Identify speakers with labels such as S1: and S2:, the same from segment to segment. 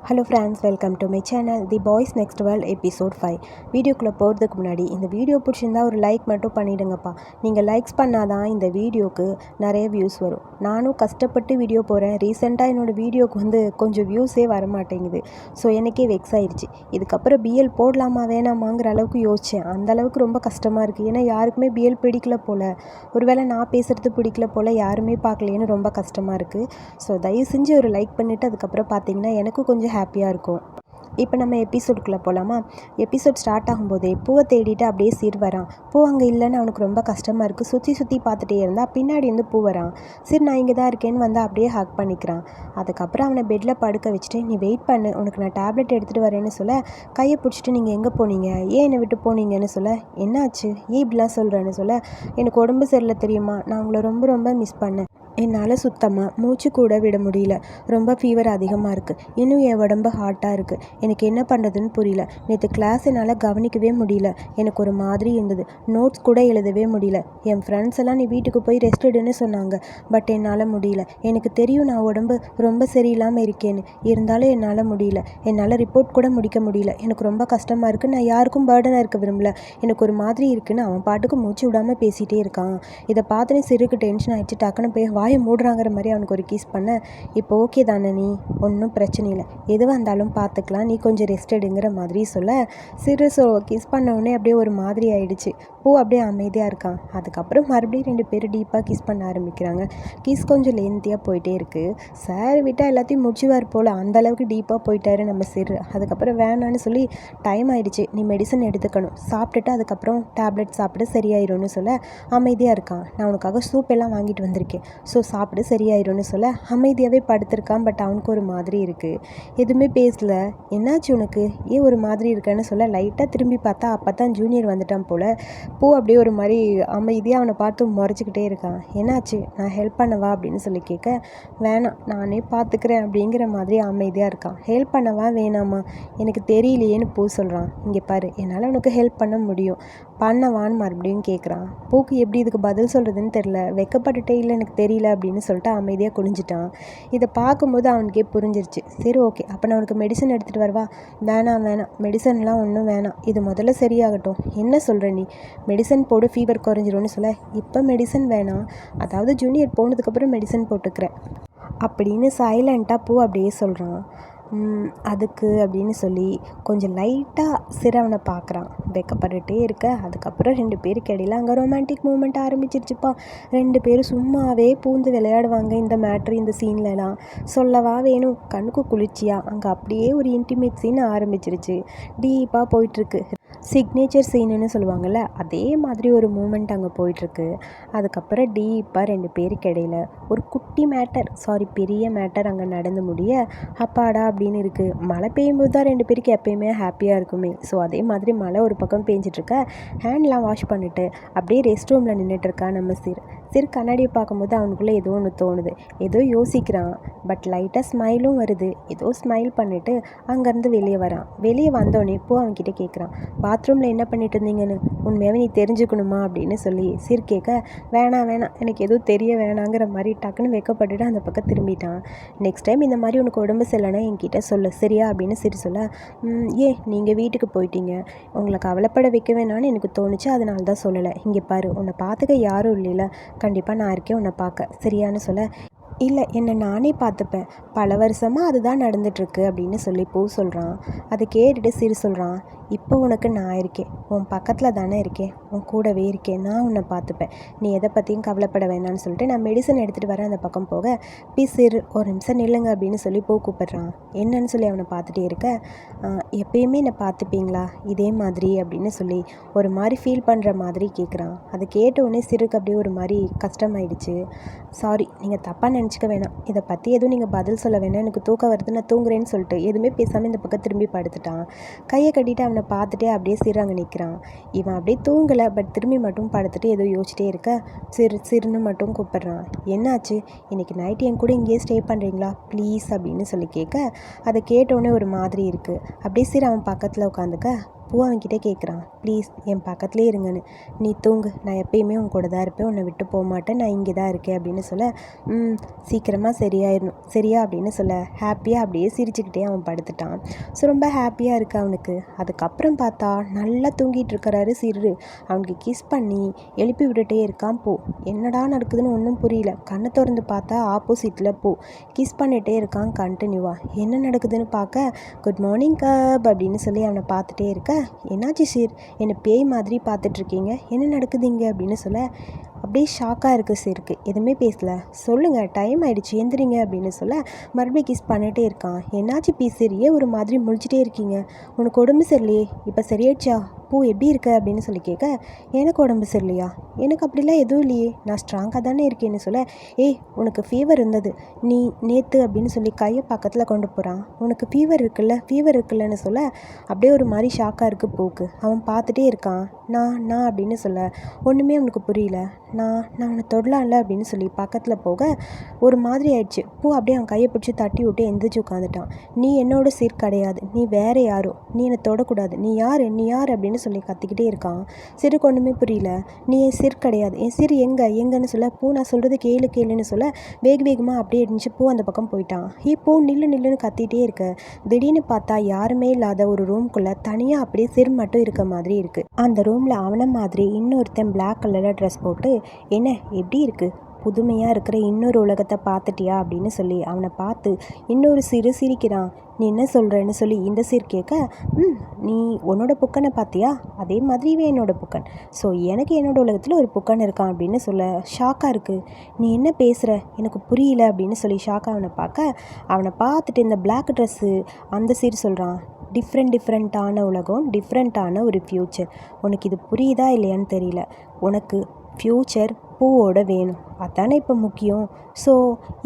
S1: Hello friends, welcome to my channel the boys next world episode 5. வீடியோக்குள்ளே போகிறதுக்கு முன்னாடி இந்த வீடியோ பிடிச்சிருந்தா ஒரு லைக் மட்டும் பண்ணிவிடுங்கப்பா. நீங்கள் லைக்ஸ் பண்ணாதான் இந்த வீடியோக்கு நிறைய வியூஸ் வரும். நானும் கஷ்டப்பட்டு வீடியோ போகிறேன். ரீசெண்டாக என்னோடய வீடியோக்கு கொஞ்சம் வியூஸே வரமாட்டேங்குது. ஸோ எனக்கே வெக்ஸ் ஆயிடுச்சு. இதுக்கப்புறம் பிஎல் போடலாமா வேணாமாங்கிற அளவுக்கு யோசித்தேன். அந்தளவுக்கு ரொம்ப கஷ்டமாக இருக்குது. ஏன்னா யாருக்குமே பிஎல் பிடிக்கல போல், ஒருவேளை நான் பேசுகிறது பிடிக்கல போல், யாருமே பார்க்கலேன்னு ரொம்ப கஷ்டமாக இருக்குது. ஸோ தயவு செஞ்சு ஒரு லைக் பண்ணிவிட்டு அதுக்கப்புறம் பார்த்தீங்கன்னா எனக்கும் கொஞ்சம் ஹாப்பியாக இருக்கும். இப்போ நம்ம எபிசோடுக்குள்ளே போகலாமா? எபிசோட் ஸ்டார்ட் ஆகும்போதே பூவை தேடிட்டு அப்படியே சிர் வரான். பூ அங்கே இல்லைன்னு அவனுக்கு ரொம்ப கஷ்டமாக இருக்குது. சுற்றி பார்த்துட்டே இருந்தால் பின்னாடி இருந்து பூ வரான். சிர் நான் இங்கே தான் இருக்கேன்னு வந்து அப்படியே ஹக் பண்ணிக்கிறான். அதுக்கப்புறம் அவனை பெட்டில் படுக்க வச்சுட்டு நீ வெயிட் பண்ணு, உனக்கு நான் டேப்லெட் எடுத்துகிட்டு வரேன்னு சொல்ல, கையை பிடிச்சிட்டு நீங்கள் எங்கே போனீங்க, ஏன் என்னை விட்டு போனீங்கன்னு சொல்ல, என்னாச்சு ஏன் இப்படிலாம் சொல்கிறேன்னு சொல்ல, எனக்கு உடம்பு சரியில்லை தெரியுமா, நான் உங்களை ரொம்ப ரொம்ப மிஸ் பண்ணேன். என்னால் சுத்தமாக மூச்சு கூட விட முடியல. ரொம்ப ஃபீவர் அதிகமாக இருக்குது. இன்னும் என் உடம்பு ஹாட்டாக இருக்குது. எனக்கு என்ன பண்ணுறதுன்னு புரியல. நேற்று கிளாஸ் என்னால் கவனிக்கவே முடியல. எனக்கு ஒரு மாதிரி இருந்தது. நோட்ஸ் கூட எழுதவே முடியல. என் ஃப்ரெண்ட்ஸ் எல்லாம் நீ வீட்டுக்கு போய் ரெஸ்ட் எடுன்னு சொன்னாங்க. பட் என்னால் முடியல. எனக்கு தெரியும் நான் உடம்பு ரொம்ப சரியில்லாமல் இருக்கேன்னு. இருந்தாலும் என்னால் முடியல. என்னால் ரிப்போர்ட் கூட முடிக்க முடியல. எனக்கு ரொம்ப கஷ்டமாக இருக்குது. நான் யாருக்கும் பேர்டனாக இருக்க விரும்பல. எனக்கு ஒரு மாதிரி இருக்குன்னு அவன் பாட்டுக்கு மூச்சு விடாமல் பேசிகிட்டே இருக்கான். இதை பார்த்துன்னு சிறுக்கு டென்ஷன் ஆகிடுச்சு. டக்குன்னு போய் வாயை மூடுறாங்கிற மாதிரி அவனுக்கு ஒரு கிஸ் பண்ண, இப்போ ஓகே தானே, நீ ஒன்றும் பிரச்சனை இல்லை, எதுவாக இருந்தாலும் பார்த்துக்கலாம், நீ கொஞ்சம் ரெஸ்ட் எடுங்கிற மாதிரி சொல்ல, சிறு கிஸ் பண்ண உடனே அப்படியே ஒரு மாதிரி ஆயிடுச்சு. பூ அப்படியே அமைதியாக இருக்கான். அதுக்கப்புறம் மறுபடியும் 2 பேரும் டீப்பாக கிஸ் பண்ண ஆரம்பிக்கிறாங்க. கிஸ் கொஞ்சம் லென்த்தியாக போயிட்டே இருக்குது. சார் விட்டால் எல்லாத்தையும் முடிச்சுவார் போல், அந்தளவுக்கு டீப்பாக போயிட்டாரு நம்ம சிறு. அதுக்கப்புறம் வேணான்னு சொல்லி, டைம் ஆயிடுச்சு, நீ மெடிசன் எடுத்துக்கணும், சாப்பிட்டுட்டு அதுக்கப்புறம் டேப்லெட் சாப்பிட்டு சரியாயிரும்னு சொல்ல அமைதியாக இருக்கான். நான் உனக்காக சூப் எல்லாம் வாங்கிட்டு வந்திருக்கேன், ஸோ சாப்பிட்டு சரியாயிரும்னு சொல்ல அமைதியாகவே படுத்திருக்கான். பட் அவனுக்கு ஒரு மாதிரி இருக்குது. எதுவுமே பேசல. என்னாச்சு உனக்கு, ஏன் ஒரு மாதிரி இருக்கேன்னு சொல்ல லைட்டாக திரும்பி பார்த்தா அப்போ தான் ஜூனியர் வந்துட்டான் போல். பூ அப்படியே ஒரு மாதிரி அமைதியாக அவனை பார்த்து முறைச்சிக்கிட்டே இருக்கான். என்னாச்சு, நான் ஹெல்ப் பண்ணவா அப்படின்னு சொல்லி கேட்க, வேணாம் நானே பார்த்துக்கிறேன் அப்படிங்கிற மாதிரி அமைதியாக இருக்கான். ஹெல்ப் பண்ணவா வேணாமா, எனக்கு தெரியலையேன்னு பூ சொல்கிறான். இங்கே பாரு, என்னால் உனக்கு ஹெல்ப் பண்ண முடியும், பண்ணவான்னு மறுபடியும் கேட்குறான். பூக்கு எப்படி இதுக்கு பதில் சொல்கிறதுன்னு தெரில. வெக்கப்பட்டுட்டே இல்லை எனக்கு தெரியல அப்படின்னு சொல்லிட்டு அமைதியாக குனிஞ்சிட்டான். இதை பார்க்கும்போது அவனுக்கே புரிஞ்சிருச்சு. சரி ஓகே, அப்போ நான் உனக்கு மெடிசன் எடுத்துகிட்டு வரவா? வேணாம் மெடிசன்லாம் ஒன்றும் வேணாம், இது முதல்ல சரியாகட்டும். என்ன சொல்கிற நீ, மெடிசன் போடு ஃபீவர் குறைஞ்சிரும்னு சொல்ல, இப்போ மெடிசன் வேணாம், அதாவது ஜூனியர் போனதுக்கப்புறம் மெடிசன் போட்டுக்கிறேன் அப்படின்னு சைலண்ட்டாக பூ அப்படியே சொல்கிறான். அதுக்கு அப்படின்னு சொல்லி கொஞ்சம் லைட்டாக சிரவனை பார்க்குறான். வெக்கப்பட்டுகிட்டே இருக்க. அதுக்கப்புறம் 2 பேருக்கு இடையில அங்கே ரொமான்டிக் மூமெண்ட் ஆரம்பிச்சிருச்சுப்பா. 2 பேரும் சும்மாவே பூந்து விளையாடுவாங்க. இந்த மேட்ரு இந்த சீன்லலாம் சொல்லவா வேணும், கண்ணுக்கு குளிர்ச்சியாக அங்கே அப்படியே ஒரு இன்டிமேட் சீன் ஆரம்பிச்சிருச்சு. டீப்பாக போயிட்டுருக்கு. சிக்னேச்சர் சீனுன்னு சொல்லுவாங்கள்ல, அதே மாதிரி ஒரு மூமெண்ட் அங்கே போயிட்டுருக்கு. அதுக்கப்புறம் டீப்பாக 2 பேருக்கு இடையில ஒரு குட்டி மேட்டர், பெரிய மேட்டர் அங்கே நடந்து முடிய அப்பாடா அப்படின்னு இருக்குது. மழை பெய்யும்போது தான் 2 பேருக்கு எப்பயுமே ஹாப்பியாக இருக்குமே. ஸோ அதே மாதிரி மழை ஒரு பக்கம் பெஞ்சிட்ருக்க, ஹேண்ட்லாம் வாஷ் பண்ணிவிட்டு அப்படியே ரெஸ்ட் ரூமில் நின்றுட்டுருக்கா நம்ம சிறு கண்ணாடியை பார்க்கும்போது அவனுக்குள்ளே ஏதோ ஒன்று தோணுது. ஏதோ யோசிக்கிறான். பட் லைட்டாக ஸ்மைலும் வருது. ஏதோ ஸ்மைல் பண்ணிவிட்டு அங்கேருந்து வெளியே வரான். வெளியே வந்தோடனே பூ அவன்கிட்ட கேட்குறான், பாத்ரூமில் என்ன பண்ணிட்டு இருந்தீங்கன்னு, உண்மையாகவே நீ தெரிஞ்சுக்கணுமா அப்படின்னு சொல்லி சிறு கேட்க, வேணாம் எனக்கு எதுவும் தெரிய வேணாங்கிற மாதிரி டக்குன்னு வைக்கப்பட்டுட்டு அந்த பக்கம் திரும்பிட்டான். நெக்ஸ்ட் டைம் இந்த மாதிரி உனக்கு உடம்பு சரியில்லைனா என்கிட்ட சொல்லு சரியா அப்படின்னு சிறு சொல்ல, ஏன் நீங்கள் வீட்டுக்கு போயிட்டீங்க, உங்களை கவலைப்பட வைக்க வேணான்னு எனக்கு தோணுச்சு, அதனால தான் சொல்லலை. இங்கே பாரு, உன்னை பார்த்துக்க யாரும் இல்லைல்ல, கண்டிப்பாக நான் இருக்கேன் உன்னை பார்க்க சரியான்னு சொல்ல, இல்லை என்னை நானே பார்த்துப்பேன், பல வருஷமாக அதுதான் நடந்துகிட்ருக்கு அப்படின்னு சொல்லி பூ சொல்கிறான். அதை கேட்டுட்டு சிறு சொல்கிறான், இப்போ உனக்கு நான் இருக்கேன், உன் பக்கத்தில் தானே இருக்கேன், உன் கூடவே இருக்கேன், நான் உன்னை பார்த்துப்பேன், நீ எதை பற்றியும் கவலைப்பட வேணான்னு சொல்லிட்டு நான் மெடிசன் எடுத்துகிட்டு வரேன். அந்த பக்கம் போக சிறு ஒரு நிமிஷம் நில்லுங்க அப்படின்னு சொல்லி பூ கூப்பிட்றான். என்னன்னு சொல்லி அவனை பார்த்துட்டே இருக்க, எப்பயுமே என்னை பார்த்துப்பீங்களா இதே மாதிரி அப்படின்னு சொல்லி ஒரு மாதிரி ஃபீல் பண்ணுற மாதிரி கேட்குறான். அதை கேட்ட உடனே சிறுக்கு அப்படியே ஒரு மாதிரி கஷ்டமாயிடுச்சு. சாரி, நீங்கள் தப்பாக நினச்சிக்க வேணாம், இதை பற்றி எதுவும் நீங்கள் பதில் சொல்ல வேணாம், எனக்கு தூக்கம் வருது, நான் தூங்குறேன்னு சொல்லிட்டு எதுவுமே பேசாமல் இந்த பக்கம் திரும்பி படுத்துட்டான். கையை கட்டிட்டு அவனை பார்த்துட்டே அப்படியே சிறு அங்கே நிற்கிறான். இவன் அப்படியே தூங்கலை, பட் திரும்பி மட்டும் படுத்துட்டு ஏதோ யோசிச்சிட்டே இருக்க, சிறுன்னு மட்டும் கூப்பிட்றான். என்னாச்சு, இன்றைக்கி நைட்டு என் கூட இங்கேயே ஸ்டே பண்ணுறீங்களா ப்ளீஸ் அப்படின்னு சொல்லி கேட்க, அதை கேட்டோடனே ஒரு மாதிரி இருக்குது. அப்படியே சிறு அவன் பக்கத்தில் உட்காந்துக்க, பூ அவன்கிட்ட கேட்குறான், ப்ளீஸ் என் பக்கத்துலேயே இருங்கன்னு. நீ தூங்கு, நான் எப்பயுமே உன் கூட தான் இருப்பேன், உன்னை விட்டு போக மாட்டேன், நான் இங்கே தான் இருக்கேன் அப்படின்னு சொல்ல, சீக்கிரமாக சரியாயிடணும் சரியா அப்படின்னு சொல்ல ஹாப்பியாக அப்படியே சிரிச்சுக்கிட்டே அவன் படுத்துட்டான். ஸோ ரொம்ப ஹாப்பியாக இருக்கு அவனுக்கு. அதுக்கப்புறம் பார்த்தா நல்லா தூங்கிட்டு இருக்கிறாரு சிறு. அவனுக்கு கிஸ் பண்ணி எழுப்பி விட்டுட்டே இருக்கான் பூ. என்னடா நடக்குதுன்னு ஒன்றும் புரியல. கண்ணை திறந்து பார்த்தா ஆப்போசிட்டில் பூ கிஸ் பண்ணிகிட்டே இருக்கான் கண்டினியூவாக. என்ன நடக்குதுன்னு பார்க்க, குட் மார்னிங் கப் அப்படின்னு சொல்லி அவனை பார்த்துட்டே இருக்க, என்னாச்சு சிர், என்னை பேய் மாதிரி பார்த்துட்ருக்கீங்க, என்ன நடக்குது இங்கே அப்படின்னு சொல்ல அப்படியே ஷாக்காக இருக்குது சிருக்கு. எதுவுமே பேசலை. சொல்லுங்கள், டைம் ஆகிடுச்சு, எந்திரிங்க அப்படின்னு சொல்ல மறுபடியும் கிஸ் பண்ணிகிட்டே இருக்கான். என்னாச்சு பீசரியே ஒரு மாதிரி முழிச்சிட்டே இருக்கீங்க, உனக்கு உடம்பு சரியில்லையே, இப்போ சரியாயிடுச்சா, பூ எப்படி இருக்க அப்படின்னு சொல்லி கேட்க, எனக்கு உடம்பு சரியில்லையா, எனக்கு அப்படிலாம் எதுவும் இல்லையே, நான் ஸ்ட்ராங்காக தானே இருக்கேன்னு சொல்ல, ஏய் உனக்கு ஃபீவர் இருந்தது, நீ நேற்று அப்படின்னு சொல்லி கையை பக்கத்தில் கொண்டு போகிறான். உனக்கு ஃபீவர் இருக்குல்லன்னு சொல்ல அப்படியே ஒரு மாதிரி ஷாக்காக இருக்குது பூக்கு. அவன் பார்த்துட்டே இருக்கான். நான் அப்படின்னு சொல்ல ஒன்றுமே அவனுக்கு புரியல. நான் அவனை தொடலாம்ல அப்படின்னு சொல்லி பக்கத்தில் போக ஒரு மாதிரி ஆயிடுச்சு. பூ அப்படியே அவன் கையை பிடிச்சி தட்டி விட்டு எந்திரிச்சு உட்காந்துட்டான். நீ என்னோட சீர் கிடையாது, நீ வேற யாரோ, நீ என்னை தொடக்கூடாது, நீ யார் அப்படின்னு சொல்லி கத்திக்கிட்டே இருக்கான். சிறுக்கு ஒன்றுமே புரியல. நீ என் சிறு கிடையாது, என் சிறு எங்கன்னு சொல்ல, பூ நான் சொல்கிறது கேளுன்னு சொல்ல வேகமாக அப்படியே இருந்துச்சு. பூ அந்த பக்கம் போயிட்டான். பூ நில்லுன்னு கத்திகிட்டே இருக்க. திடீர்னு பார்த்தா யாருமே இல்லாத ஒரு ரூம்குள்ளே தனியாக அப்படியே சிறு மட்டும் இருக்க மாதிரி இருக்குது. அந்த ரூமில் அவனை மாதிரி இன்னொருத்தன் பிளாக் கலரில் ட்ரெஸ் போட்டு, என்ன எப்படி இருக்குது, புதுமையாக இருக்கிற இன்னொரு உலகத்தை பார்த்துட்டியா அப்படின்னு சொல்லி அவனை பார்த்து இன்னொரு சிறு சிரிக்கிறான். நீ என்ன சொல்கிறேன்னு சொல்லி இந்த சீர் கேட்க, நீ உன்னோட புக்கனை பார்த்தியா, அதே மாதிரி இவன் என்னோட புக்கன், ஸோ எனக்கு என்னோட உலகத்தில் ஒரு புக்கன் இருக்கான் அப்படின்னு சொல்ல ஷாக்காக இருக்குது. நீ என்ன பேசுகிற, எனக்கு புரியல அப்படின்னு சொல்லி ஷாக்காக அவனை பார்க்க, அவனை பார்த்துட்டு இந்த பிளாக் ட்ரெஸ்ஸு அந்த சீர் சொல்கிறான், டிஃப்ரெண்ட்டான உலகம், டிஃப்ரெண்ட்டான ஒரு ஃப்யூச்சர், உனக்கு இது புரியுதா இல்லையான்னு தெரியல, உனக்கு ஃப்யூச்சர் பூவோட வேணும், அதானே இப்போ முக்கியம், ஸோ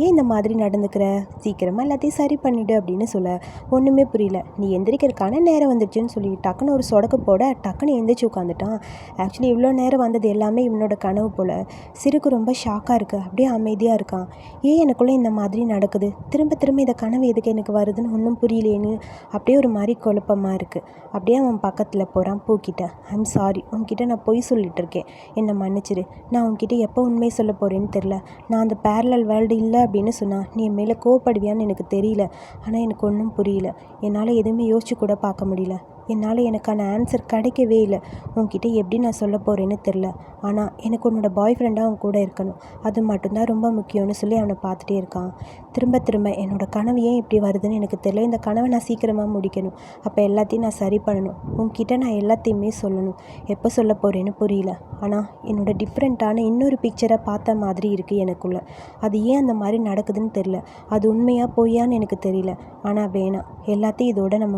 S1: ஏன் இந்த மாதிரி நடந்துக்கிற, சீக்கிரமாக எல்லாத்தையும் சரி பண்ணிவிடு அப்படின்னு சொல்ல ஒன்றுமே புரியல. நீ எந்திரிக்கிறதுக்கான நேரம் வந்துடுச்சுன்னு சொல்லி டக்குன்னு ஒரு சொடக்கு போட டக்குன்னு எந்திரிச்சு உட்காந்துட்டான். ஆக்சுவலி இவ்வளோ நேரம் வந்தது எல்லாமே இவனோட கனவு போல். சிறுக்கு ரொம்ப ஷாக்காக இருக்குது. அப்படியே அமைதியாக இருக்கான். ஏன் எனக்குள்ளே இந்த மாதிரி நடக்குது, திரும்ப இந்த கனவு எதுக்கு எனக்கு வருதுன்னு ஒன்றும் புரியலேன்னு அப்படியே ஒரு மாதிரி குழப்பமாக இருக்குது. அப்படியே அவன் பக்கத்தில் போகிறான் பூக்கிட்ட. ஐம் சாரி, உன்கிட்ட நான் பொய் சொல்லிட்டு இருக்கேன், என்னை மன்னிச்சிரு, நான் உன்கிட்ட எப்போ உண்மை சொல்ல போகிறேன்னு தெரில, நான் அந்த பேரலல் வேர்ல்டு இல்லை அப்படின்னு சொன்னால் நீ என் மேலே கோவப்படுவியான்னு எனக்கு தெரியல, ஆனால் எனக்கு ஒன்றும் புரியல, என்னால் எதுவுமே யோசிச்சு கூட பார்க்க முடியல, என்னால் எனக்கான ஆன்சர் கிடைக்கவே இல்லை, உன்கிட்ட எப்படி நான் சொல்ல போகிறேன்னு தெரில, ஆனால் எனக்கு உன்னோட பாய் ஃப்ரெண்டாக அவன் கூட இருக்கணும், அது மட்டும்தான் ரொம்ப முக்கியம்னு சொல்லி அவனை பார்த்துட்டே இருக்கான். திரும்ப என்னோடய கனவு ஏன் இப்படி வருதுன்னு எனக்கு தெரியல, இந்த கனவை நான் சீக்கிரமாக முடிக்கணும், அப்போ எல்லாத்தையும் நான் சரி பண்ணணும், உன்கிட்ட நான் எல்லாத்தையுமே சொல்லணும், எப்போ சொல்ல போகிறேன்னு புரியல, ஆனால் என்னோட டிஃப்ரெண்ட்டான இன்னொரு பிக்சரை பார்த்த மாதிரி இருக்குது எனக்குள்ளே, அது ஏன் அந்த மாதிரி நடக்குதுன்னு தெரில, அது உண்மையாக பொய்யான்னு எனக்கு தெரியல, ஆனால் வேணாம், எல்லாத்தையும் இதோட நம்ம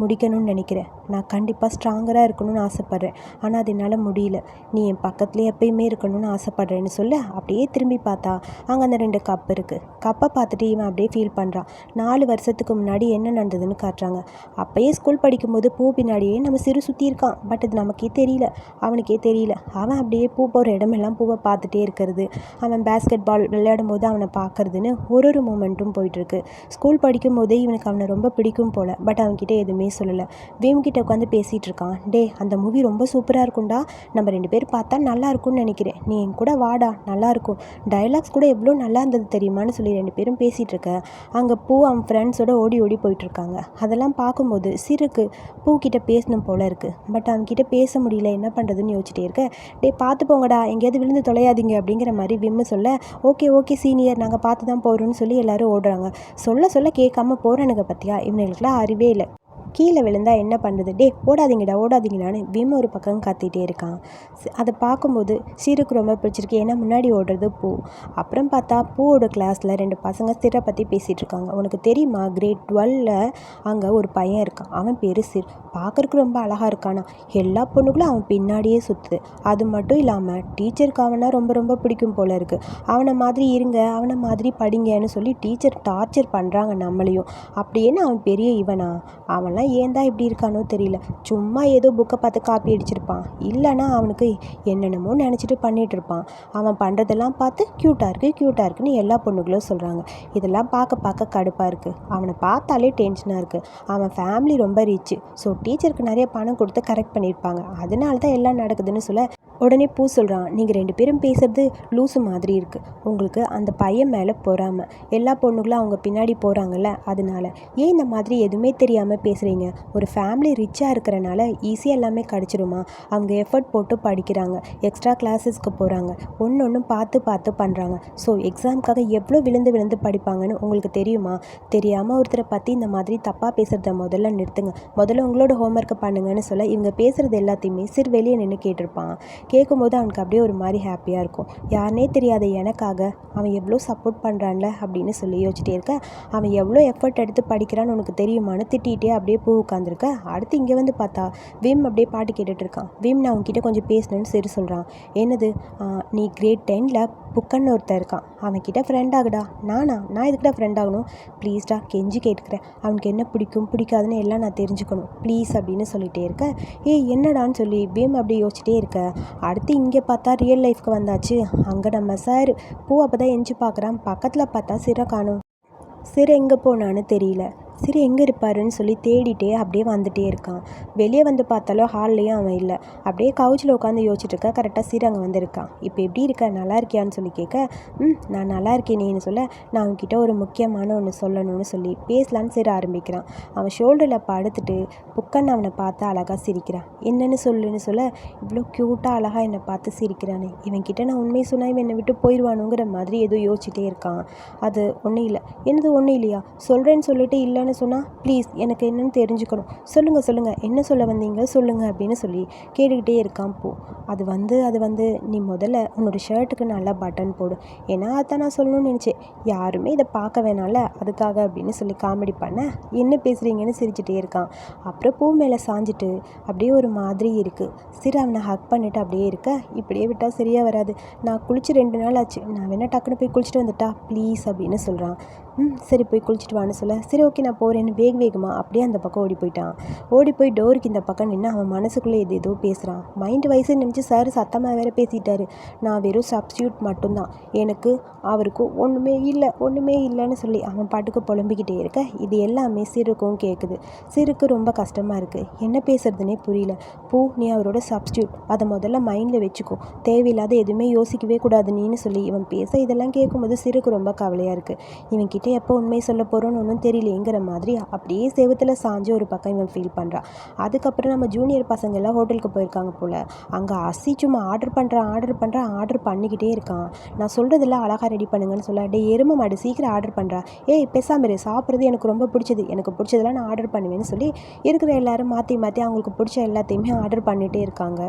S1: முடிக்கணும்னு நினைக்கிறேன், நான் கண்டிப்பாக ஸ்ட்ராங்கராக இருக்கணும்னு ஆசைப்பட்றேன், ஆனால் அது என்னால் முடியல, நீ என் பக்கத்துலேயே எப்பயுமே இருக்கணும்னு ஆசைப்பட்றேன்னு சொல்ல அப்படியே திரும்பி பார்த்தா அங்கே அந்த 2 கப் இருக்குது. கப்பை பார்த்துட்டு இவன் அப்படியே ஃபீல் பண்ணுறான். 4 வருஷத்துக்கு முன்னாடி என்ன நடந்ததுன்னு காட்டுறாங்க. அப்போயே ஸ்கூல் படிக்கும்போது பூ பின்னாடியே நம்ம சிறு சுற்றி இருக்கான். பட் அது நமக்கே தெரியல, அவனுக்கே தெரியல. அவன் அப்படியே பூ போகிற இடமெல்லாம் பூவை பார்த்துட்டே இருக்கிறது, அவன் பேஸ்கெட் பால் விளையாடும் போது அவனை பார்க்கறதுன்னு ஒரு மூமெண்ட்டும் போயிட்டுருக்கு. ஸ்கூல் படிக்கும் போதே இவனுக்கு அவனை ரொம்ப பிடிக்கும் போல். பட் அவன்கிட்ட எதுவுமே சொல்லலை. வேம்கிட்ட உட்காந்து பேசிகிட்டு இருக்கான். டே, அந்த மூவி ரொம்ப சூப்பராக இருக்கும்டா, நம்ம 2 பேர் பார்த்தா நல்லா இருக்கும்னு நினைக்கிறேன், நீ என் கூட வாடா, நல்லாயிருக்கும், டைலாக்ஸ் கூட எவ்வளோ நல்லா இருந்தது தெரியுமான்னு சொல்லி 2 பேரும் பேசிகிட்டு இருக்க அங்கே பூ அவன் ஃப்ரெண்ட்ஸோட ஓடி போயிட்டுருக்காங்க. அதெல்லாம் பார்க்கும்போது சிறுக்கு பூக்கிட்ட பேசணும் போல் இருக்குது. பட் அவன்கிட்ட பேச முடியல, என்ன பண்ணுறதுன்னு யோசிச்சிட்டே இருக்க. டே பார்த்து போங்கடா, எங்கேயாவது விழுந்து தொலையாதீங்க அப்படிங்கிற மாதிரி விம்மு சொல்ல, ஓகே சீனியர், நாங்கள் பார்த்து தான் போகிறோன்னு சொல்லி எல்லோரும் ஓடுறாங்க. சொல்ல கேட்காம போகிறானுங்க பற்றியா, இவனுங்களுக்குலாம் அறிவே இல்லை. கீழே விழுந்தா என்ன பண்ணுறது, டே ஓடாதீங்கடான்னு விம் ஒரு பக்கம் கத்திகிட்டே இருக்கான். அதை பார்க்கும்போது சிறுக்கு ரொம்ப பிடிச்சிருக்கு. ஏன்னா முன்னாடி ஓடுறது பூ. அப்புறம் பார்த்தா பூவோட கிளாஸில் 2 பசங்க சிறை பற்றி பேசிகிட்டு இருக்காங்க. உனக்கு தெரியுமா, கிரேட் 12ல் அங்கே ஒரு பையன் இருக்கான், அவன் பேர் சிறு, பார்க்குறக்கு ரொம்ப அழகாக இருக்கானா, எல்லா பொண்ணுகளும் அவன் பின்னாடியே சுற்றுது, அது மட்டும் இல்லாமல் டீச்சருக்கு அவனா ரொம்ப பிடிக்கும் போல இருக்குது, அவனை மாதிரி இருங்க, அவனை மாதிரி படிங்கன்னு சொல்லி டீச்சர் டார்ச்சர் பண்ணுறாங்க நம்மளையும். அப்படியேன்னு அவன் பெரிய இவனா, அவன்லாம் அவன்லாம் ஏன் தான் இப்படி இருக்கானோ தெரியல. சும்மா ஏதோ புக்கை பார்த்து காப்பி அடிச்சிருப்பான், இல்லைனா அவனுக்கு என்னென்னமோ நினச்சிட்டு பண்ணிகிட்டு இருப்பான். அவன் பண்ணுறதெல்லாம் பார்த்து க்யூட்டாக இருக்குன்னு எல்லா பொண்ணுகளும் சொல்கிறாங்க. இதெல்லாம் பார்க்க பார்க்க கடுப்பாக இருக்குது. அவனை பார்த்தாலே டென்ஷனாக இருக்குது. அவன் ஃபேமிலி ரொம்ப ரிச்சு. ஸோ டீச்சருக்கு நிறைய பணம் கொடுத்து கரெக்ட் பண்ணியிருப்பாங்க, அதனால தான் எல்லாம் நடக்குதுன்னு சொல்ல உடனே பூ சொல்கிறான், நீங்கள் 2 பேரும் பேசுகிறது லூசு மாதிரி இருக்குது. உங்களுக்கு அந்த பையன் மேலே பொறாமை. எல்லா பொண்ணுகளும் அவங்க பின்னாடி போகிறாங்கல்ல, அதனால. ஏன் இந்த மாதிரி எதுவுமே தெரியாமல் பேசுகிறீங்க? ஒரு ஃபேமிலி ரிச்சாக இருக்கிறனால ஈஸியாக எல்லாமே கிடச்சிருமா? அவங்க எஃபர்ட் போட்டு படிக்கிறாங்க, எக்ஸ்ட்ரா கிளாஸஸ்க்கு போகிறாங்க, ஒன்று பார்த்து பார்த்து பண்ணுறாங்க. ஸோ எக்ஸாமுக்காக எவ்வளோ விழுந்து விழுந்து படிப்பாங்கன்னு உங்களுக்கு தெரியுமா? தெரியாமல் ஒருத்தரை பற்றி இந்த மாதிரி தப்பாக பேசுகிறத முதல்ல நிறுத்துங்க. முதல்ல உங்களோட ஹோம்ஒர்க்கை பண்ணுங்கன்னு சொல்ல இவங்க பேசுகிறது எல்லாத்தையுமே சிறு வெளியே நின்று கேட்டிருப்பான். கேட்கும்போது அவனுக்கு அப்படியே ஒரு மாதிரி ஹாப்பியாக இருக்கும். யாருனே தெரியாத எனக்காக அவன் எவ்வளோ சப்போர்ட் பண்ணுறான்ல அப்படின்னு சொல்லி யோசிச்சிட்டே இருக்க, அவன் எவ்வளோ எஃபர்ட் எடுத்து படிக்கிறான்னு உனக்கு தெரியுமான்னு திட்டிகிட்டே அப்படியே பூ உட்காந்துருக்க. அடுத்து இங்கே வந்து பார்த்தா விம் அப்படியே பாட்டு கேட்டுட்டு இருக்கான். விம், நான் அவன்கிட்ட கொஞ்சம் பேசணுன்னு சரி சொல்கிறான். என்னது, நீ கிரேட் 10ல் புக்கன்னு ஒருத்தன் இருக்கான், அவன்கிட்ட ஃப்ரெண்ட் ஆகுடா. நான் எதுக்கிட்ட ஃப்ரெண்ட் ஆகணும்? ப்ளீஸ்டா, கெஞ்சி கேட்டுக்கிறேன். அவனுக்கு என்ன பிடிக்கும் பிடிக்காதுன்னு எல்லாம் நான் தெரிஞ்சுக்கணும் ப்ளீஸ் அப்படின்னு சொல்லிகிட்டே இருக்க. என்னடான்னு சொல்லி விம் அப்படியே யோசிச்சிட்டே இருக்க. அடுத்து இங்கே பார்த்தா ரியல் லைஃப்க்கு வந்தாச்சு. அங்கே நம்ம சார் பூ அப்போ தான் எஞ்சி பார்க்குறான். பக்கத்தில் பார்த்தா சிறை காணும். சிறை எங்கே போனான்னு தெரியல. சரி எங்கே இருப்பாருன்னு சொல்லி தேடிட்டே அப்படியே வந்துகிட்டே இருக்கான். வெளியே வந்து பார்த்தாலும் ஹால்லேயும் அவன் இல்லை. அப்படியே கவுச்சில் உட்காந்து யோசிச்சுட்டு இருக்கா. கரெக்டாக சீர் அங்கே வந்திருக்கான். இப்போ எப்படி இருக்க, நல்லா இருக்கியான்னு சொல்லி கேட்க, நான் நல்லா இருக்கேனேன்னு சொல்ல, நான் அவன்கிட்ட ஒரு முக்கியமான ஒன்று சொல்லணும்னு சொல்லி பேசலான்னு சரி ஆரம்பிக்கிறான். அவன் ஷோல்டரில் படுத்துட்டு புக்கன் அவனை பார்த்து அழகாக சிரிக்கிறான். என்னன்னு சொல்லுன்னு சொல்ல, இவ்வளோ க்யூட்டாக அழகாக என்னை பார்த்து சிரிக்கிறானே, இவன்கிட்ட நான் உண்மையை சொன்னால் இவன் என்னை விட்டு போயிடுவானுங்கிற மாதிரி ஏதோ யோசிச்சுட்டே இருக்கான். அது ஒன்றும் இல்லை. என்னது ஒன்றும் இல்லையா? சொல்கிறேன்னு சொல்லிட்டு இல்லைன்னு சொன்னால் ப்ளீஸ் எனக்கு என்னன்னு தெரிஞ்சுக்கணும், சொல்லுங்கள் என்ன சொல்ல வந்தீங்க சொல்லுங்கள் அப்படின்னு சொல்லி கேட்டுக்கிட்டே இருக்கான் பூ. அது வந்து நீ முதல்ல உன்னோட ஷர்ட்டுக்கு நல்லா பட்டன் போடு. ஏன்னா அதான் நான் சொல்லணும்னு நினச்சேன், யாருமே இதை பார்க்க வேணாம்ல அதுக்காக அப்படின்னு சொல்லி காமெடி பண்ண, என்ன பேசுகிறீங்கன்னு சிரிச்சுட்டே இருக்கான். அப்புறம் பூ மேலே சாஞ்சிட்டு அப்படியே ஒரு மாதிரி இருக்குது. சரி அவனை ஹக் பண்ணிட்டு அப்படியே இருக்க, இப்படியே விட்டால் சரியாக வராது. நான் குளிச்சு 2 நாள் ஆச்சு, நான் வேணா டக்குன்னு போய் குளிச்சுட்டு வந்துட்டா ப்ளீஸ் அப்படின்னு சொல்கிறான். சரி போய் குளிச்சுட்டு வான்னு சொல்ல, சரி ஓகே நான் போகிறேன்னு வேகமாக அப்படியே அந்த பக்கம் ஓடி போயிட்டான். ஓடி போய் டோருக்கு இந்த பக்கம் நின்று அவன் மனசுக்குள்ளே ஏதோ பேசுகிறான். மைண்ட் வைஸு நினச்சி சார் சத்தமாக வேறு பேசிட்டாரு. நான் வெறும் சப்ஸ்டியூட் மட்டும்தான், எனக்கு அவருக்கும் ஒன்றுமே இல்லைன்னு சொல்லி அவன் பாட்டுக்கு புலம்பிக்கிட்டே இருக்க. இது எல்லாமே சிறுக்கும் கேட்குது. சிறுக்கு ரொம்ப கஷ்டமாக இருக்குது, என்ன பேசுறதுனே புரியல. பூ, நீ அவரோட சப்ஸ்டியூட், அதை முதல்ல மைண்டில் வச்சுக்கோ, தேவையில்லாத எதுவுமே யோசிக்கவே கூடாது நீன்னு சொல்லி இவன் பேச இதெல்லாம் கேட்கும்போது சிறுக்கு ரொம்ப கவலையாக இருக்குது. இவன்கிட்ட எப்போ உண்மையை சொல்ல போகிறோன்னு ஒன்றும் தெரியலேங்கிற மாதிரி அப்படியே செவத்தில் சாஞ்சு ஒரு பக்கம் இவன் ஃபீல் பண்ணுறான். அதுக்கப்புறம் நம்ம ஜூனியர் பசங்க எல்லாம் ஹோட்டலுக்கு போயிருக்காங்க போல். அங்கே அசி சும்மா ஆர்டர் பண்ணிக்கிட்டே இருக்கான். நான் சொல்கிறதெல்லாம் அழகாக ரெடி பண்ணுங்கன்னு சொல்ல, டே எருமை மாடு சீக்கிரம் ஆர்டர் பண்ணுறா, ஏய் பேசாம சாப்பிட்றது எனக்கு ரொம்ப பிடிச்சது, எனக்கு பிடிச்சதெல்லாம் நான் ஆர்டர் பண்ணுவேன்னு சொல்லி இருக்கிற எல்லோரும் மாற்றி அவங்களுக்கு பிடிச்ச எல்லாத்தையுமே ஆர்டர் பண்ணிகிட்டே இருக்காங்க.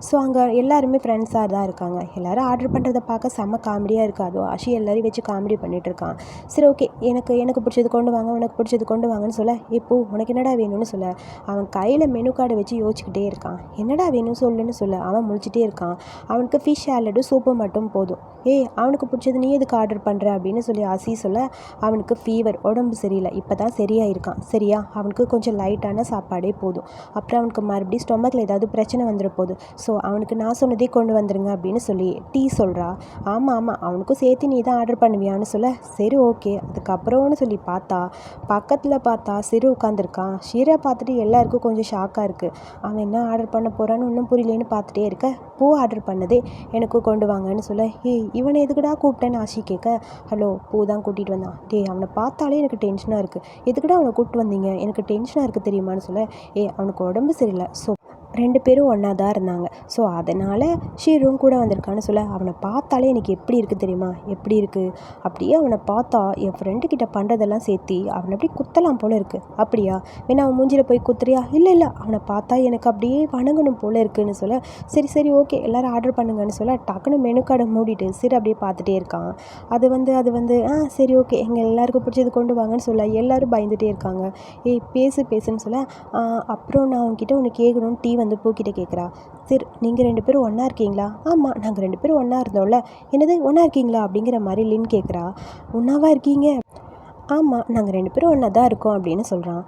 S1: ஸோ அங்கே எல்லாருமே ஃப்ரெண்ட்ஸாக தான் இருக்காங்க. எல்லோரும் ஆர்டர் பண்ணுறதை பார்க்க செம்ம காமெடியாக இருக்காதோ. அஷி எல்லாரையும் வச்சு காமெடி பண்ணிகிட்டு இருக்கான். சரி ஓகே, எனக்கு பிடிச்சது கொண்டு வாங்க, உனக்கு பிடிச்சது கொண்டு வாங்கன்னு சொல்ல, இப்போ உனக்கு என்னடா வேணும்னு சொல்ல, அவன் கையில் மெனு கார்டை வச்சு யோசிச்சுக்கிட்டே இருக்கான். என்னடா வேணும் சொல்லுன்னு சொல்ல அவன் முழிச்சிட்டே இருக்கான். அவனுக்கு ஃபிஷ் சாலடும் சூப்பு மட்டும் போதும். அவனுக்கு பிடிச்சது நீ எதுக்கு ஆர்டர் பண்ணுற அப்படின்னு சொல்லி ஆசி சொல்ல, அவனுக்கு ஃபீவர், உடம்பு சரியில்லை, இப்போ தான் சரியாயிருக்கான். சரியா, அவனுக்கு கொஞ்சம் லைட்டான சாப்பாடே போதும். அப்புறம் அவனுக்கு மறுபடியும் ஸ்டொமக்கில் ஏதாவது பிரச்சனை வந்துட போகுது. ஸோ அவனுக்கு நான் சொன்னதே கொண்டு வந்துருங்க அப்படின்னு சொல்லி டீ சொல்கிறா. ஆமாம் அவனுக்கும் சேர்த்து நீ தான் ஆர்டர் பண்ணுவியான்னு சொல்ல, சரி ஓகே. அதுக்கப்புறம்னு சொல்லி பக்கத்தில் பார்த்தா சிறு உட்காந்துருக்கான். ஷீரை பார்த்துட்டு எல்லாருக்கும் கொஞ்சம் ஷாக்காக இருக்குது. அவன் என்ன ஆர்டர் பண்ண போகிறான்னு ஒன்றும் புரியலேன்னு பார்த்துட்டே இருக்க, பூ ஆர்டர் பண்ணதே எனக்கு கொண்டு வாங்கன்னு சொல்ல, இவனை எதுக்குடா கூப்பிட்டேன்னு ஆஷி கேட்க, ஹலோ பூ தான் கூட்டிகிட்டு வந்தான். அவனை பார்த்தாலே எனக்கு டென்ஷனாக இருக்குது, எதுக்குடா அவனை கூப்பிட்டு வந்தீங்க, எனக்கு டென்ஷனாக இருக்குது தெரியுமான்னு சொல்ல, அவனுக்கு உடம்பு சரியில்லை, ஸோ 2 பேரும் ஒன்றா தான் இருந்தாங்க, ஸோ அதனால் ஷீரும் கூட வந்திருக்கான்னு சொல்ல, அவனை பார்த்தாலே எனக்கு எப்படி இருக்குது தெரியுமா, எப்படி இருக்குது, அப்படியே அவனை பார்த்தா என் ஃப்ரெண்டுக்கிட்ட பண்ணுறதெல்லாம் சேர்த்தி அவனை அப்படியே குத்தலாம் போல் இருக்குது. அப்படியா, வேணா அவன் மூஞ்சியில் போய் குத்துறியா? இல்லை அவனை பார்த்தா எனக்கு அப்படியே வணங்கணும் போல் இருக்குன்னு சொல்ல, சரி ஓகே எல்லோரும் ஆர்டர் பண்ணுங்கன்னு சொல்ல, டக்குன்னு மெனு கார்டை மூடிட்டு சரி அப்படியே பார்த்துட்டே இருக்கான். அது வந்து சரி ஓகே எங்கள் எல்லாருக்கும் பிடிச்சது கொண்டு வாங்கன்னு சொல்ல, எல்லோரும் பயந்துகிட்டே இருக்காங்க. பேசுன்னு சொல்ல, அப்புறம் நான் அவன்கிட்ட ஒன்று கேட்கணும்னு டீ வந்து பூக்கிட்ட கேட்குறா. சரி நீங்கள் 2 பேரும் ஒன்றா இருக்கீங்களா? ஆமாம் நாங்கள் 2 பேரும் ஒன்றா இருந்தோம்ல. என்னது ஒன்றா இருக்கீங்களா அப்படிங்கிற மாதிரி லின் கேட்குறா. ஒன்றாவா இருக்கீங்க? ஆமாம், நாங்கள் 2 பேரும் ஒன்றா தான் இருக்கோம் அப்படின்னு சொல்கிறான்.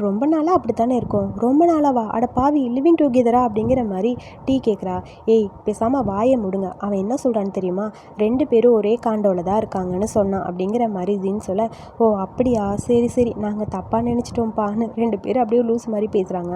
S1: ரொம்ப நாளாக அப்படி தானே இருக்கோம். ரொம்ப நாளாவா? அட பாவி, லிவிங் டுகெதரா அப்படிங்கிற மாதிரி டீ கேட்குறா. பேசாமல் வாயை முடுங்க. அவன் என்ன சொல்கிறான்னு தெரியுமா? 2 பேரும் ஒரே காண்டோவில் தான் இருக்காங்கன்னு சொன்னான் அப்படிங்கிற மாதிரி ஜின் சொல்ல, ஓ அப்படியா, சரி சரி, நாங்கள் தப்பாக நினச்சிட்டோம்ப்பான்னு 2 பேரும் அப்படியே லூஸ் மாதிரி பேசுகிறாங்க.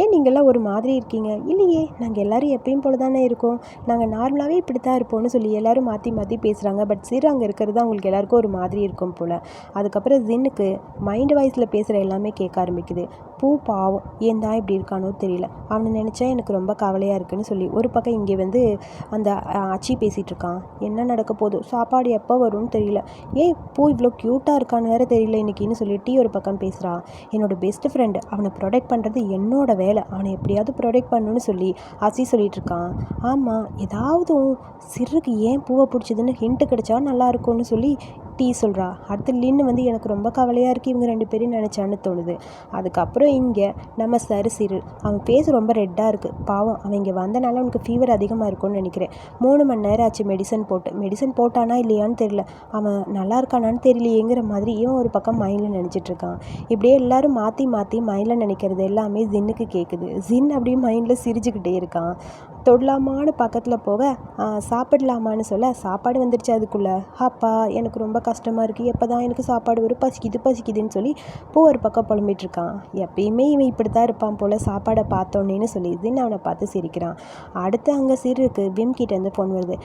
S1: ஏன் நீங்கள்லாம் ஒரு மாதிரி இருக்கீங்க? இல்லையே, நாங்கள் எல்லோரும் எப்பயும் போல தானே இருக்கோம், நாங்கள் நார்மலாகவே இப்படி தான் இருப்போம்னு சொல்லி எல்லோரும் மாற்றி மாற்றி பேசுகிறாங்க. பட் சிறு அங்கே இருக்கிறது அவங்களுக்கு எல்லாருக்கும் ஒரு மாதிரி இருக்கும் போல். அதுக்கப்புறம் ஜின்னுக்கு மைண்ட் வாய்ஸில் பேசுகிற எல்லாமே கேட்க ஆரம்பிக்குது. பூ பாவம், ஏன் தான் இப்படி இருக்கானோ தெரியல, அவனை நினச்சா எனக்கு ரொம்ப கவலையாக இருக்குன்னு சொல்லி ஒரு பக்கம் இங்கே வந்து அந்த அச்சி பேசிகிட்டு இருக்கான். என்ன நடக்க போதோ, சாப்பாடு எப்போ வரும்னு தெரியல, பூ இவ்வளோ க்யூட்டாக இருக்கான்னு வேறு தெரியல இன்னைக்குன்னு சொல்லிட்டு ஒரு பக்கம் பேசுகிறான். என்னோட பெஸ்ட் ஃப்ரெண்டு, அவனை ப்ரொடெக்ட் பண்ணுறது என்னோட வேலை, அவனை எப்படியாவது ப்ரொடெக்ட் பண்ணணும்னு சொல்லி அச்சி சொல்லிட்டு இருக்கான். ஆமாம், ஏதாவது சிறுக்கு ஏன் பூவை பிடிச்சதுன்னு ஹிண்ட்டு கிடைச்சா நல்லாயிருக்கும்னு சொல்லி டீ சொல்கிறா. அடுத்து லின்னு வந்து எனக்கு ரொம்ப கவலையாக இருக்குது இவங்க 2 பேரும் நினச்சான்னு தோணுது. அதுக்கப்புறம் இங்கே நம்ம சிறு அவன் ஃபேஸ் ரொம்ப ரெட்டாக இருக்குது. பாவம், அவன் இங்கே வந்தனால அவனுக்கு ஃபீவர் அதிகமாக இருக்கும்னு நினைக்கிறேன். 3 மணி நேரம் ஆச்சு மெடிசன் போட்டானா இல்லையான்னு தெரியல, அவன் நல்லா இருக்கானான்னு தெரியலையேங்கிற மாதிரி இவன் ஒரு பக்கம் மைண்டில் நினச்சிட்ருக்கான். இப்படியே எல்லோரும் மாற்றி மாற்றி மைண்டில் நினைக்கிறது எல்லாமே ஜின்னுக்கு கேட்குது. ஜின் அப்படியே மைண்டில் சிரிச்சுக்கிட்டே இருக்கான். தொடலாமான்னு பக்கத்தில் போக சாப்பிடலாமான்னு சொல்ல, சாப்பாடு வந்துடுச்சு அதுக்குள்ளே. அப்பா எனக்கு ரொம்ப கஷ்டமாக இருக்குது, எப்போ தான் எனக்கு சாப்பாடு வரும், பசிக்குதுன்னு சொல்லி ஒரு பக்கம் புலம்பிகிட்ருக்கான். எப்பயுமே இவன் இப்படி தான் இருப்பான் போல் சாப்பாடை பார்த்தோன்னேன்னு சொல்லி ஜின் அவனை பார்த்து சிரிக்கிறான். அடுத்து அங்கே சிறுக்கு விம் கிட்டேருந்து ஃபோன் வருது.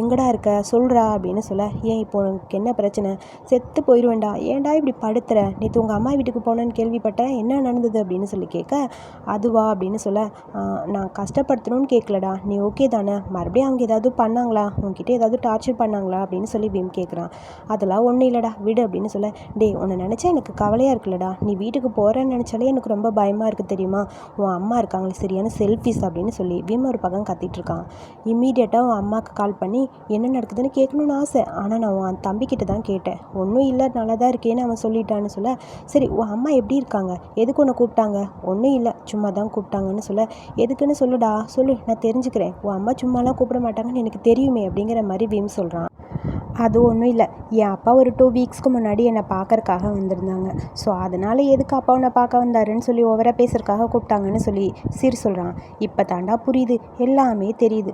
S1: எங்கடா இருக்க சொல்கிறா அப்படின்னு சொல்ல, இப்போ உனக்கு என்ன பிரச்சனை, செத்து போயிடுவேண்டா, ஏன்டா இப்படி படுத்துற, நேற்று உங்கள் அம்மா வீட்டுக்கு போனேன்னு கேள்விப்பட்டேன், என்ன நடந்தது அப்படின்னு சொல்லி கேட்க, அதுவா அப்படின்னு சொல்ல, நான் கஷ்டப்படுத்தணும்னு கேட்கலடா, நீ ஓகே தானே, மறுபடியும் அவங்க ஏதாவது பண்ணாங்களா, உன்கிட்ட ஏதாவது டார்ச்சர் பண்ணாங்களா அப்படின்னு சொல்லி விம் கேட்குறான். அதெல்லாம் ஒன்றும் இல்லைடா விடு அப்படின்னு சொல்ல, உன்னை நினச்சா எனக்கு கவலையாக இருக்குல்லடா, நீ வீட்டுக்கு போகிறேன்னு நினச்சாலே எனக்கு ரொம்ப பயமாக இருக்குது தெரியுமா, உன் அம்மா இருக்காங்களே சரியான செல்ஃபிஸ் அப்படின்னு சொல்லி விம் ஒரு பக்கம் கத்திட்டுருக்கான். இம்மீடியட்டாக உன் அம்மாவுக்கு கால் பண்ணி என்ன நடக்குதுன்னு கேட்கணுன்னு ஆசை, ஆனால் நான் உன் தம்பிக்கிட்ட தான் கேட்டேன், ஒன்றும் இல்லை நல்லா தான் இருக்கேன்னு அவன் சொல்லிட்டான்னு சொல்ல, சரி உன் அம்மா எப்படி இருக்காங்க, எதுக்கு உன்னை கூப்பிட்டாங்க, ஒன்றும் இல்லை சும்மா தான் கூப்பிட்டாங்கன்னு சொல்ல, எதுக்குன்னு சொல்லுடா சொல்லு, நான் தெரிஞ்சுக்கிறேன், உன் அம்மா சும்மாலாம் கூப்பிட மாட்டாங்கன்னு எனக்கு தெரியுமே அப்படிங்கிற மாதிரி விம் சொல்கிறான். அது ஒன்றும் இல்லை, என் அப்பா ஒரு 2 வீக்ஸ்க்கு முன்னாடி என்னை பார்க்கறக்காக வந்திருந்தாங்க, ஸோ அதனால் எதுக்கு அப்பா உன்னை பார்க்க வந்தாருன்னு சொல்லி ஓவராக பேசுறதுக்காக கூப்பிட்டாங்கன்னு சொல்லி சிறு சொல்கிறான். இப்போ தாண்டா புரியுது, எல்லாமே தெரியுது.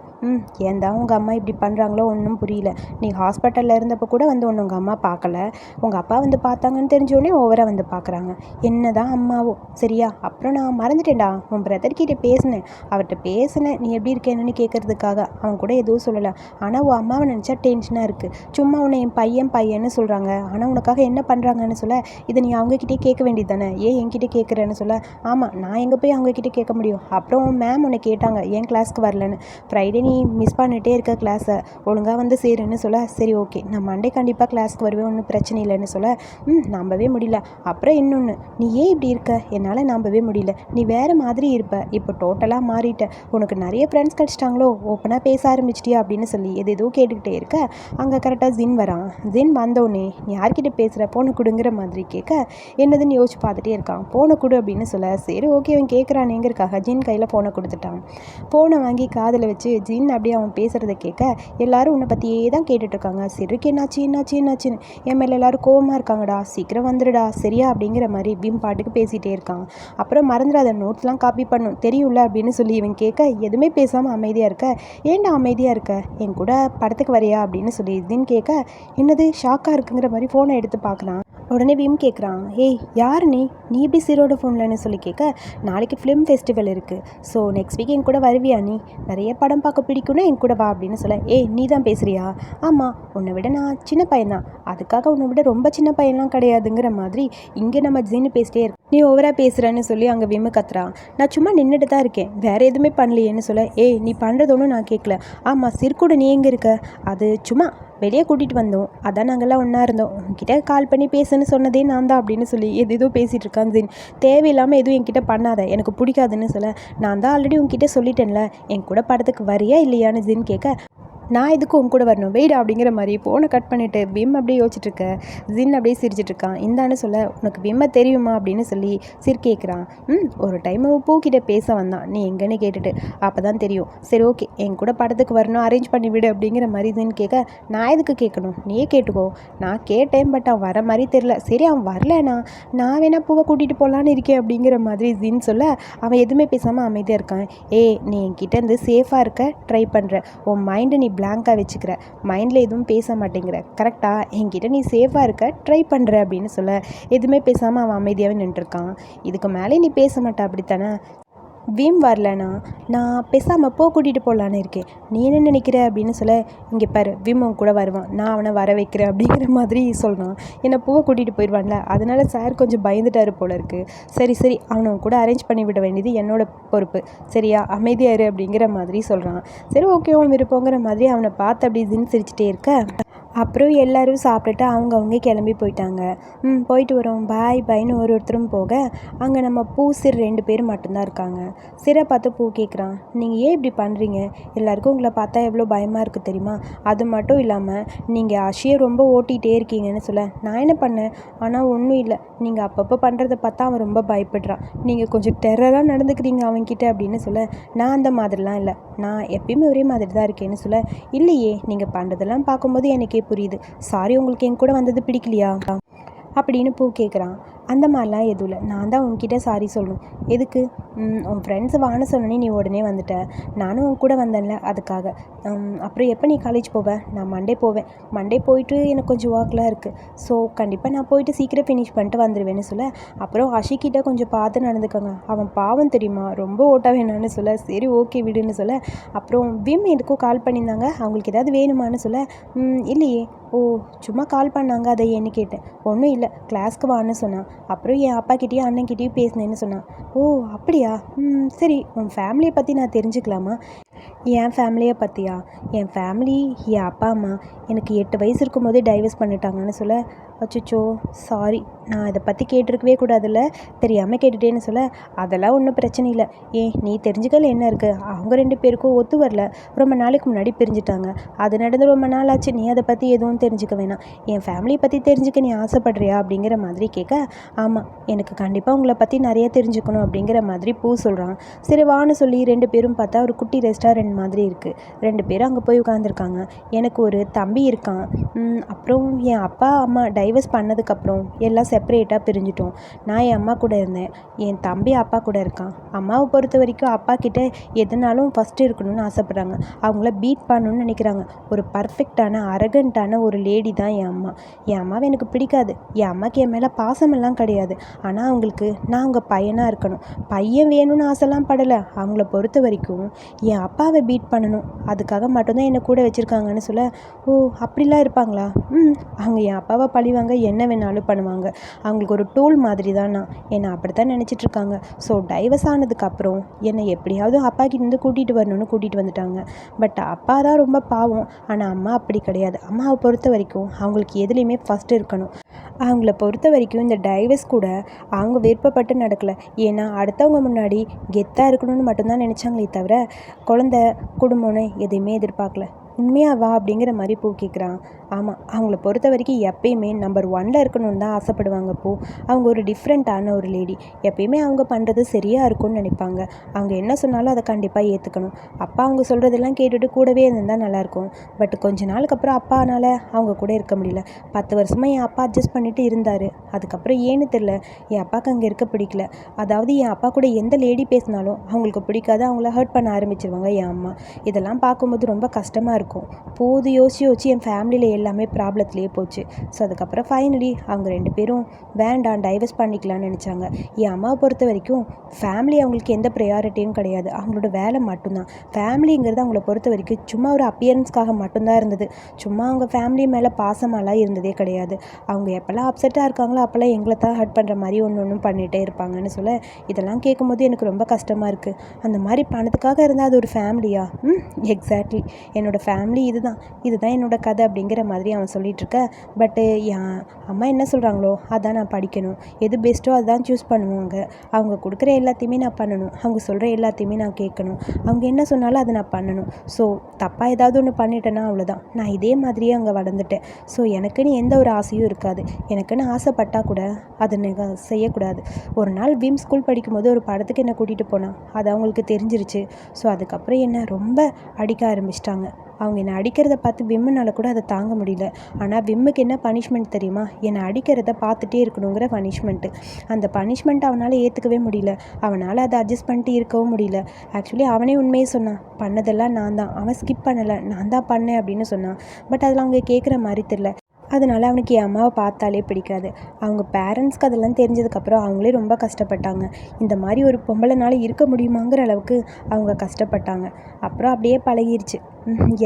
S1: ஏன் தான் உங்கள் அம்மா இப்படி பண்ணுறாங்களோ ஒன்றும் புரியல, நீ ஹாஸ்பிட்டலில் இருந்தப்போ கூட வந்து ஒன்று உங்கள் அம்மா பார்க்கல, உங்கள் அப்பா வந்து பார்த்தாங்கன்னு தெரிஞ்சோடனே ஓவராக வந்து பார்க்குறாங்க, என்ன தான் அம்மாவோ. சரியா, அப்புறம் நான் மறந்துட்டேன்டா, உன் பிரதர்கிட்ட பேசினேன், அவர்கிட்ட பேசினேன் நீ எப்படி இருக்கேன்னு கேட்குறதுக்காக, அவன் கூட எதுவும் சொல்லலை, ஆனால் உன் அம்மாவை நினச்சா டென்ஷனாக இருக்குது, சும்மா உன்னை என் பையன்னு சொல்கிறாங்க, ஆனால் உனக்காக என்ன பண்ணுறாங்கன்னு சொல்ல, இதை நீ அவங்கக்கிட்டே கேட்க வேண்டியது தானே, ஏன் என்கிட்ட கேட்குறேன்னு சொல்ல, ஆமாம் நான் எங்கே போய் அவங்கக்கிட்ட கேட்க முடியும், அப்புறம் மேம் உன்னை கேட்டாங்க ஏன் கிளாஸ்க்கு வரலன்னு, ஃப்ரைடே நீ மிஸ் பண்ணிகிட்டே இருக்க கிளாஸை, ஒழுங்காக வந்து சேருன்னு சொல்ல, சரி ஓகே நான் மண்டே கண்டிப்பாக கிளாஸ்க்கு வருவேன், ஒன்றும் பிரச்சனை இல்லைன்னு சொல்ல, நம்பவே முடியல, அப்புறம் இன்னொன்று, நீ ஏன் இப்படி இருக்க, என்னால் நம்பவே முடியல, நீ வேறு மாதிரி இருப்ப, இப்போ டோட்டலாக மாறிட்ட, உனக்கு நிறைய ஃப்ரெண்ட்ஸ் கிடச்சிட்டாங்களோ, ஓப்பனாக பேச ஆரம்பிச்சிட்டியா அப்படின்னு சொல்லி எதோ கேட்டுக்கிட்டே இருக்க, அங்கே கரெக்டாக ஜின் வரான். ஜின் வந்தோடனே நீ யார்கிட்ட பேசுகிற, போனை கொடுங்கிற மாதிரி கேட்க, என்னதுன்னு யோசிச்சு பார்த்துட்டே இருக்கான். போனை கொடு அப்படின்னு சொல்ல, சரி ஓகே அவன் கேட்குறானேங்கிறக்காக ஜின் கையில் ஃபோனை கொடுத்துட்டான். ஃபோனை வாங்கி காதில் வச்சு ஜின் அப்படியே அவன் பேசுகிறத கேட்க, எல்லாரும் உன்னை பற்றியே தான் கேட்டுட்ருக்காங்க, சிறுக்கு என்னாச்சுன்னு என் மேலே எல்லோரும் கோவமாக இருக்காங்கடா, சீக்கிரம் வந்துடுடா சரியா அப்படிங்கிற மாதிரி விம் பாட்டுக்கு பேசிகிட்டே இருக்கான். அப்புறம் மறந்துடாத நோட்ஸ்லாம் காப்பி பண்ணும் தெரியும்ல அப்படின்னு சொல்லி இவன் கேட்க, எதுவுமே பேசாமல் அமைதியாக இருக்க, ஏன்டா அமைதியாக இருக்க, என் கூட படத்துக்கு வரியா அப்படின்னு சொல்லி ஜின் கேட்க, என்னது ஷாக்காக இருக்குங்கிற மாதிரி ஃபோனை எடுத்து பார்க்கலாம். உடனே விம் கேட்குறான், யார் நீ இப்படி சிரோட ஃபோன்லன்னு சொல்லி கேட்க, நாளைக்கு ஃபிலிம் ஃபெஸ்டிவல் இருக்குது, ஸோ நெக்ஸ்ட் வீக் என் கூட வருவியா, நீ நிறைய படம் பார்க்க பிடிக்கும்னா என் கூட வா அப்படின்னு சொல்ல, நீ தான் பேசுகிறியா, ஆமாம் உன்னை விட நான் சின்ன பையன்தான், அதுக்காக உன்னை விட ரொம்ப சின்ன பையன்லாம் கிடையாதுங்கிற மாதிரி இங்கே நம்ம ஜின்னு பேசிட்டே இருக்கு, நீ ஓவராக பேசுகிறேன்னு சொல்லி அங்கே விம்மு கத்துறான். நான் சும்மா நின்றுட்டு தான் இருக்கேன், வேறு எதுவுமே பண்ணலையேன்னு சொல்ல, நீ பண்ணுறது ஒன்றும் நான் கேட்கல, ஆமாம் சிறுக்கூட நீ எங்கே இருக்க, அது சும்மா வெளியே கூட்டிகிட்டு வந்தோம், அதான் நாங்கள்லாம் ஒன்றா இருந்தோம், உங்ககிட்ட கால் பண்ணி பேசுன்னு சொன்னதே நான் தான் அப்படின்னு சொல்லி எதோ பேசிகிட்டு இருக்கான் ஜின். தேவையில்லாமல் எதுவும் என்கிட்ட பண்ணாத, எனக்கு பிடிக்காதுன்னு சொல்ல, நான் தான் ஆல்ரெடி உங்ககிட்ட சொல்லிட்டேன்ல, என் கூட படத்துக்கு வரியா இல்லையான்னு ஜின் கேட்க, நான் எதுக்கு உன் கூட வரணும் வெயிடா அப்படிங்கிற மாதிரி ஃபோனை கட் பண்ணிவிட்டு விம் அப்படியே யோசிச்சுட்ருக்க ஜின் அப்படியே சிரிச்சிட்ருக்கான். இந்தான்னு சொல்ல உனக்கு விம்மை தெரியுமா அப்படின்னு சொல்லி கேட்குறான். ஒரு டைம் பூக்கிட்ட பேச வந்தான், நீ எங்கன்னு கேட்டுட்டு. அப்போ தான் தெரியும். சரி ஓகே என் கூட படத்துக்கு வரணும், அரேஞ்ச் பண்ணி விடு அப்படிங்கிற மாதிரி ஜின் கேட்க, நான் எதுக்கு கேட்கணும், நீயே கேட்டுக்கோ. நான் கேட்டேன் பட் அவன் வர மாதிரி தெரில. சரி அவன் வரலண்ணா நான் வேணா பூவை கூட்டிகிட்டு போகலான்னு இருக்கேன் அப்படிங்கிற மாதிரி ஜின் சொல்ல அவன் எதுவுமே பேசாமல் அமைதியாக இருக்கான். நீ என்கிட்டேருந்து சேஃபாக இருக்க ட்ரை பண்ணுற, உன் மைண்டை நீ பிளாங்காக வச்சுக்கிற, மைண்டில் எதுவும் பேச மாட்டேங்கிற, கரெக்டாக என்கிட்ட நீ சேஃபாக இருக்க ட்ரை பண்ணுற அப்படின்னு சொல்ல எதுவுமே பேசாமல் அவன் அமைதியாகவே நின்றுருக்கான். இதுக்கு மேலே நீ பேச மாட்டா அப்படித்தானே? விம் வரலண்ணா நான் பேசாமல் கூட்டிகிட்டு போகலான்னு இருக்கேன், நீ என்ன நினைக்கிற அப்படின்னு சொல்ல, இங்கே பாரு விம் உன் கூட வருவான், நான் அவனை வர வைக்கிறேன் அப்படிங்கிற மாதிரி சொல்கிறான். என்னை பூவை கூட்டிகிட்டு போயிடுவான்ல, அதனால சார் கொஞ்சம் பயந்துட்டாரு போல இருக்குது. சரி சரி அவனை கூட அரேஞ்ச் பண்ணி விட வேண்டியது என்னோட பொறுப்பு, சரியா அமைதியாரு அப்படிங்கிற மாதிரி சொல்கிறான். சரி ஓகே அவன் விருப்பங்கிற மாதிரி அவனை பார்த்து அப்படி ஜின் சிரிச்சிட்டே இருக்க, அப்புறம் எல்லோரும் சாப்பிட்டுட்டு அவங்க கிளம்பி போயிட்டாங்க. போயிட்டு வரோம் பாய் பாய்னு ஒருத்தரும் போக, அங்கே நம்ம பூ சிர் 2 பேர் மட்டும்தான் இருக்காங்க. சிரை பார்த்து பூ கேட்குறான், நீங்கள் ஏன் இப்படி பண்ணுறீங்க, எல்லாருக்கும் உங்களை பார்த்தா எவ்வளோ பயமாக இருக்குது தெரியுமா, அது மட்டும் இல்லாமல் நீங்கள் அஷியை ரொம்ப ஓட்டிகிட்டே இருக்கீங்கன்னு சொல்ல, நான் என்ன பண்ணேன், ஆனால் ஒன்றும் இல்லை, நீங்கள் அப்பப்போ பண்ணுறத பார்த்தா அவன் ரொம்ப பயப்படுறான், நீங்கள் கொஞ்சம் டெரராக நடந்துக்கிறீங்க அவன்கிட்ட அப்படின்னு சொல்ல, நான் அந்த மாதிரிலாம் இல்லை, நான் எப்பயுமே ஒரே மாதிரி தான் இருக்கேன்னு சொல்ல, இல்லையே நீங்கள் பண்ணுறதெல்லாம் பார்க்கும்போது எனக்கே புரியுது, சாரி உங்களுக்கு என் கூட வந்தது பிடிக்கலையா அப்படின்னு பூ கேட்குறான். அந்த மாதிரிலாம் எதுவும் இல்லை, நான் தான் உன்கிட்ட சாரி சொல்லணும். எதுக்கு, உன் ஃப்ரெண்ட்ஸை வான்னு சொன்னோன்னே நீ உடனே வந்துட்ட, நானும் உன் கூட வந்தேன்ல அதுக்காக. அப்புறம் எப்போ நீ காலேஜ் போவேன், நான் மண்டே போவேன், மண்டே போயிட்டு எனக்கு கொஞ்சம் ஒர்க்லாம் இருக்குது, ஸோ கண்டிப்பாக நான் போயிட்டு சீக்கிரம் ஃபினிஷ் பண்ணிட்டு வந்துடுவேன்னு சொல்ல, அப்புறம் அஷிக்கிட்ட கொஞ்சம் பார்த்து நடந்துக்கோங்க, அவன் பாவம் தெரியுமா ரொம்ப ஓட்ட வேணான்னு சொல்ல, சரி ஓகே விடுன்னு சொல்ல, அப்புறம் விம் எதுக்கும் கால் பண்ணியிருந்தாங்க, அவங்களுக்கு ஏதாவது வேணுமான்னு சொல்ல, இல்லையே, ஓ சும்மா கால் பண்ணாங்க அதை ஏன்னு கேட்டேன், ஒன்றும் இல்லை கிளாஸ்க்கு வான்னு சொன்னான், அப்புறம் என் அப்பாக்கிட்டேயும் அண்ணன்கிட்டேயும் பேசினேன்னு சொன்னான். ஓ அப்படியா, சரி உன் ஃபேமிலியை பற்றி நான் தெரிஞ்சுக்கலாமா? என் ஃபேமிலியை பற்றியா, என் ஃபேமிலி என் அப்பா அம்மா எனக்கு 8 வயசு இருக்கும்போதே டைவர்ஸ் பண்ணிட்டாங்கன்னு சொல்ல, அச்சோ சாரி நான் இதை பற்றி கேட்டிருக்கவே கூடாதுல்ல, தெரியாமல் கேட்டுட்டேன்னு சொல்ல, அதெல்லாம் ஒன்றும் பிரச்சனை இல்லை, நீ தெரிஞ்சுக்கல என்ன இருக்குது, அவங்க 2 பேருக்கும் ஒத்து வரல, ரொம்ப நாளைக்கு முன்னாடி பிரிஞ்சுட்டாங்க, அது நடந்து ரொம்ப நாள் ஆச்சு, நீ அதை பற்றி எதுவும் தெரிஞ்சுக்க வேணாம், என் ஃபேமிலியை பற்றி தெரிஞ்சுக்க நீ ஆசைப்படுறியா அப்படிங்கிற மாதிரி கேட்க, ஆமாம் எனக்கு கண்டிப்பாக உங்களை பற்றி நிறைய தெரிஞ்சுக்கணும் அப்படிங்கிற மாதிரி பூ சொல்கிறான். சரி வான்னு சொல்லி 2 பேரும் பார்த்தா ஒரு குட்டி ரெஸ்டாரண்ட் மாதிரி இருக்குது, 2 பேரும் அங்கே போய் உட்காந்துருக்காங்க. எனக்கு ஒரு தம்பி இருக்கான், அப்புறம் என் அப்பா அம்மா டைவர்ஸ் பண்ணதுக்கப்புறம் எல்லாம் செப்பரேட்டாக பிரிஞ்சிட்டோம், நான் என் அம்மா கூட இருந்தேன், என் தம்பி அப்பா கூட இருக்கான். அம்மாவை பொறுத்த வரைக்கும் அப்பா கிட்ட எதுனாலும் ஃபஸ்ட்டு இருக்கணும்னு ஆசைப்பட்றாங்க, அவங்கள பீட் பண்ணணும்னு நினைக்கிறாங்க, ஒரு பர்ஃபெக்டான அரகண்ட்டான ஒரு லேடி தான் என் அம்மா. என் அம்மாவை எனக்கு பிடிக்காது, என் அம்மாவுக்கு என் மேலே பாசமெல்லாம் கிடையாது, ஆனால் அவங்களுக்கு நான் அவங்க பையனாக இருக்கணும், பையன் வேணும்னு ஆசைலாம் படலை, அவங்கள பொறுத்த வரைக்கும் என் அப்பாவை பீட் பண்ணணும், அதுக்காக மட்டும்தான் என்னை கூட வச்சுருக்காங்கன்னு சொல்ல, ஓ அப்படிலாம் இருப்பாங்களா, அவங்க என் அப்பாவை பழிவாங்க என்ன வேணாலும் பண்ணுவாங்க, அவங்களுக்கு ஒரு டூல் மாதிரி தான் நான், என்னை அப்படி தான் நினச்சிட்ருக்காங்க. ஸோ டைவர்ஸ் ஆனதுக்கப்புறம் என்னை எப்படியாவது அப்பா கிட்டேருந்து கூட்டிகிட்டு வரணும்னு கூட்டிகிட்டு வந்துட்டாங்க. பட் அப்பா தான் ரொம்ப பாவம், ஆனால் அம்மா அப்படி கிடையாது, அம்மாவை பொறுத்த வரைக்கும் அவங்களுக்கு எதுலேயுமே ஃபஸ்ட்டு இருக்கணும். அவங்கள பொறுத்த வரைக்கும் இந்த டைவர்ஸ் கூட அவங்க விருப்பப்பட்டு நடக்கலை, ஏன்னா அடுத்தவங்க முன்னாடி கெத்தாக இருக்கணும்னு மட்டும்தான் நினச்சாங்களே தவிர குழந்த குடும்பம்னு எதையுமே எதிர்பார்க்கல. உண்மையாவா அப்படிங்கிற மாதிரி பூ கேட்குறான். ஆமாம் அவங்கள பொறுத்த வரைக்கும் எப்பயுமே நம்பர் 1ல் இருக்கணும்னு தான் ஆசைப்படுவாங்க பூ. அவங்க ஒரு டிஃப்ரெண்ட்டான ஒரு லேடி, எப்பயுமே அவங்க பண்ணுறது சரியாக இருக்கும்னு நினைப்பாங்க, அவங்க என்ன சொன்னாலும் அதை கண்டிப்பாக ஏற்றுக்கணும். அப்பா அவங்க சொல்கிறதெல்லாம் கேட்டுட்டு கூடவே இருந்தால் நல்லாயிருக்கும். பட் கொஞ்ச நாளுக்கு அப்புறம் அப்பானால் அவங்க கூட இருக்க முடியல. 10 வருஷமாக என் அப்பா அட்ஜஸ்ட் பண்ணிட்டு இருந்தார், அதுக்கப்புறம் ஏன்னு தெரில என் அப்பாவுக்கு அங்கே இருக்க பிடிக்கல. அதாவது என் அப்பா கூட எந்த லேடி பேசினாலும் அவங்களுக்கு பிடிக்காது, அவங்கள ஹர்ட் பண்ண ஆரம்பிச்சிருவாங்க என் அம்மா. இதெல்லாம் பார்க்கும்போது ரொம்ப கஷ்டமாக இருக்கும். போது யோசிச்சு என் ஃபேமிலியில் எல்லாமே ப்ராப்ளத்துலேயே போச்சு. ஸோ அதுக்கப்புறம் ஃபைனலி அவங்க 2 பேரும் வேண்டாம் டைவர்ஸ் பண்ணிக்கலாம்னு நினச்சாங்க. என் அம்மாவை பொறுத்த வரைக்கும் ஃபேமிலி அவங்களுக்கு எந்த ப்ரையாரிட்டியும் கிடையாது, அவங்களோட வேலை மட்டும்தான். ஃபேமிலிங்கிறது அவங்கள பொறுத்த வரைக்கும் சும்மா ஒரு அப்பியரன்ஸ்க்காக மட்டும்தான் இருந்தது, சும்மா அவங்க ஃபேமிலி மேலே பாசமாலாம் இருந்ததே கிடையாது. அவங்க எப்போல்லாம் அப்செட்டாக இருக்காங்களோ அப்போல்லாம் எங்களை தான் ஹர்ட் பண்ணுற மாதிரி ஒன்று பண்ணிகிட்டே இருப்பாங்கன்னு சொல்ல, இதெல்லாம் கேட்கும்போது எனக்கு ரொம்ப கஷ்டமாக இருக்குது. அந்த மாதிரி பணத்துக்காக இருந்தால் அது ஒரு ஃபேமிலியா? எக்ஸாக்ட்லி என்னோடய ஃபேமிலி இதுதான் என்னோடய கதை அப்படிங்கிற மாதிரி அவன் சொல்லிகிட்ருக்க. பட்டு என் அம்மா என்ன சொல்கிறாங்களோ அதான் நான் படிக்கணும், எது பெஸ்ட்டோ அதுதான் சூஸ் பண்ணுவாங்க. அவங்க கொடுக்குற எல்லாத்தையுமே நான் பண்ணணும், அவங்க சொல்கிற எல்லாத்தையுமே நான் கேட்கணும், அவங்க என்ன சொன்னாலும் அதை நான் பண்ணணும். ஸோ தப்பாக ஏதாவது ஒன்று பண்ணிட்டேன்னா அவ்வளோதான், நான் இதே மாதிரியே அங்கே வளர்ந்துட்டேன். ஸோ எனக்குன்னு எந்த ஒரு ஆசையும் இருக்காது, எனக்குன்னு ஆசைப்பட்டால் கூட அதை நான் செய்யக்கூடாது. ஒரு நாள் விம் ஸ்கூல் படிக்கும்போது ஒரு படத்துக்கு என்னை கூட்டிகிட்டு போனான். அது அவங்களுக்கு தெரிஞ்சிருச்சு. ஸோ அதுக்கப்புறம் என்னை ரொம்ப அடிக்க ஆரம்பிச்சிட்டாங்க. அவங்க என்னை அடிக்கிறத பார்த்து விம்முனால் கூட அதை தாங்க முடியல. ஆனால் விம்முக்கு என்ன பனிஷ்மெண்ட் தெரியுமா? என்னை அடிக்கிறத பார்த்துட்டே இருக்கணுங்கிற பனிஷ்மெண்ட்டு. அந்த பனிஷ்மெண்ட் அவனால் ஏற்றுக்கவே முடியல. அவனால் அதை அட்ஜஸ்ட் பண்ணிட்டு இருக்கவும் முடியல. ஆக்சுவலி அவனே உண்மையே சொன்னான், பண்ணதெல்லாம் நான் தான், அவன் ஸ்கிப் பண்ணலை, நான் தான் பண்ணேன் அப்படின்னு சொன்னான். பட் அதில் அவங்க கேட்குற மாதிரி தெரில. அதனால் அவனுக்கு என் அம்மாவை பார்த்தாலே பிடிக்காது. அவங்க பேரண்ட்ஸ்க்கு அதெல்லாம் தெரிஞ்சதுக்கப்புறம் அவங்களே ரொம்ப கஷ்டப்பட்டாங்க. இந்த மாதிரி ஒரு பொம்பளைனால இருக்க முடியுமாங்கிற அளவுக்கு அவங்க கஷ்டப்பட்டாங்க. அப்புறம் அப்படியே பழகிருச்சு.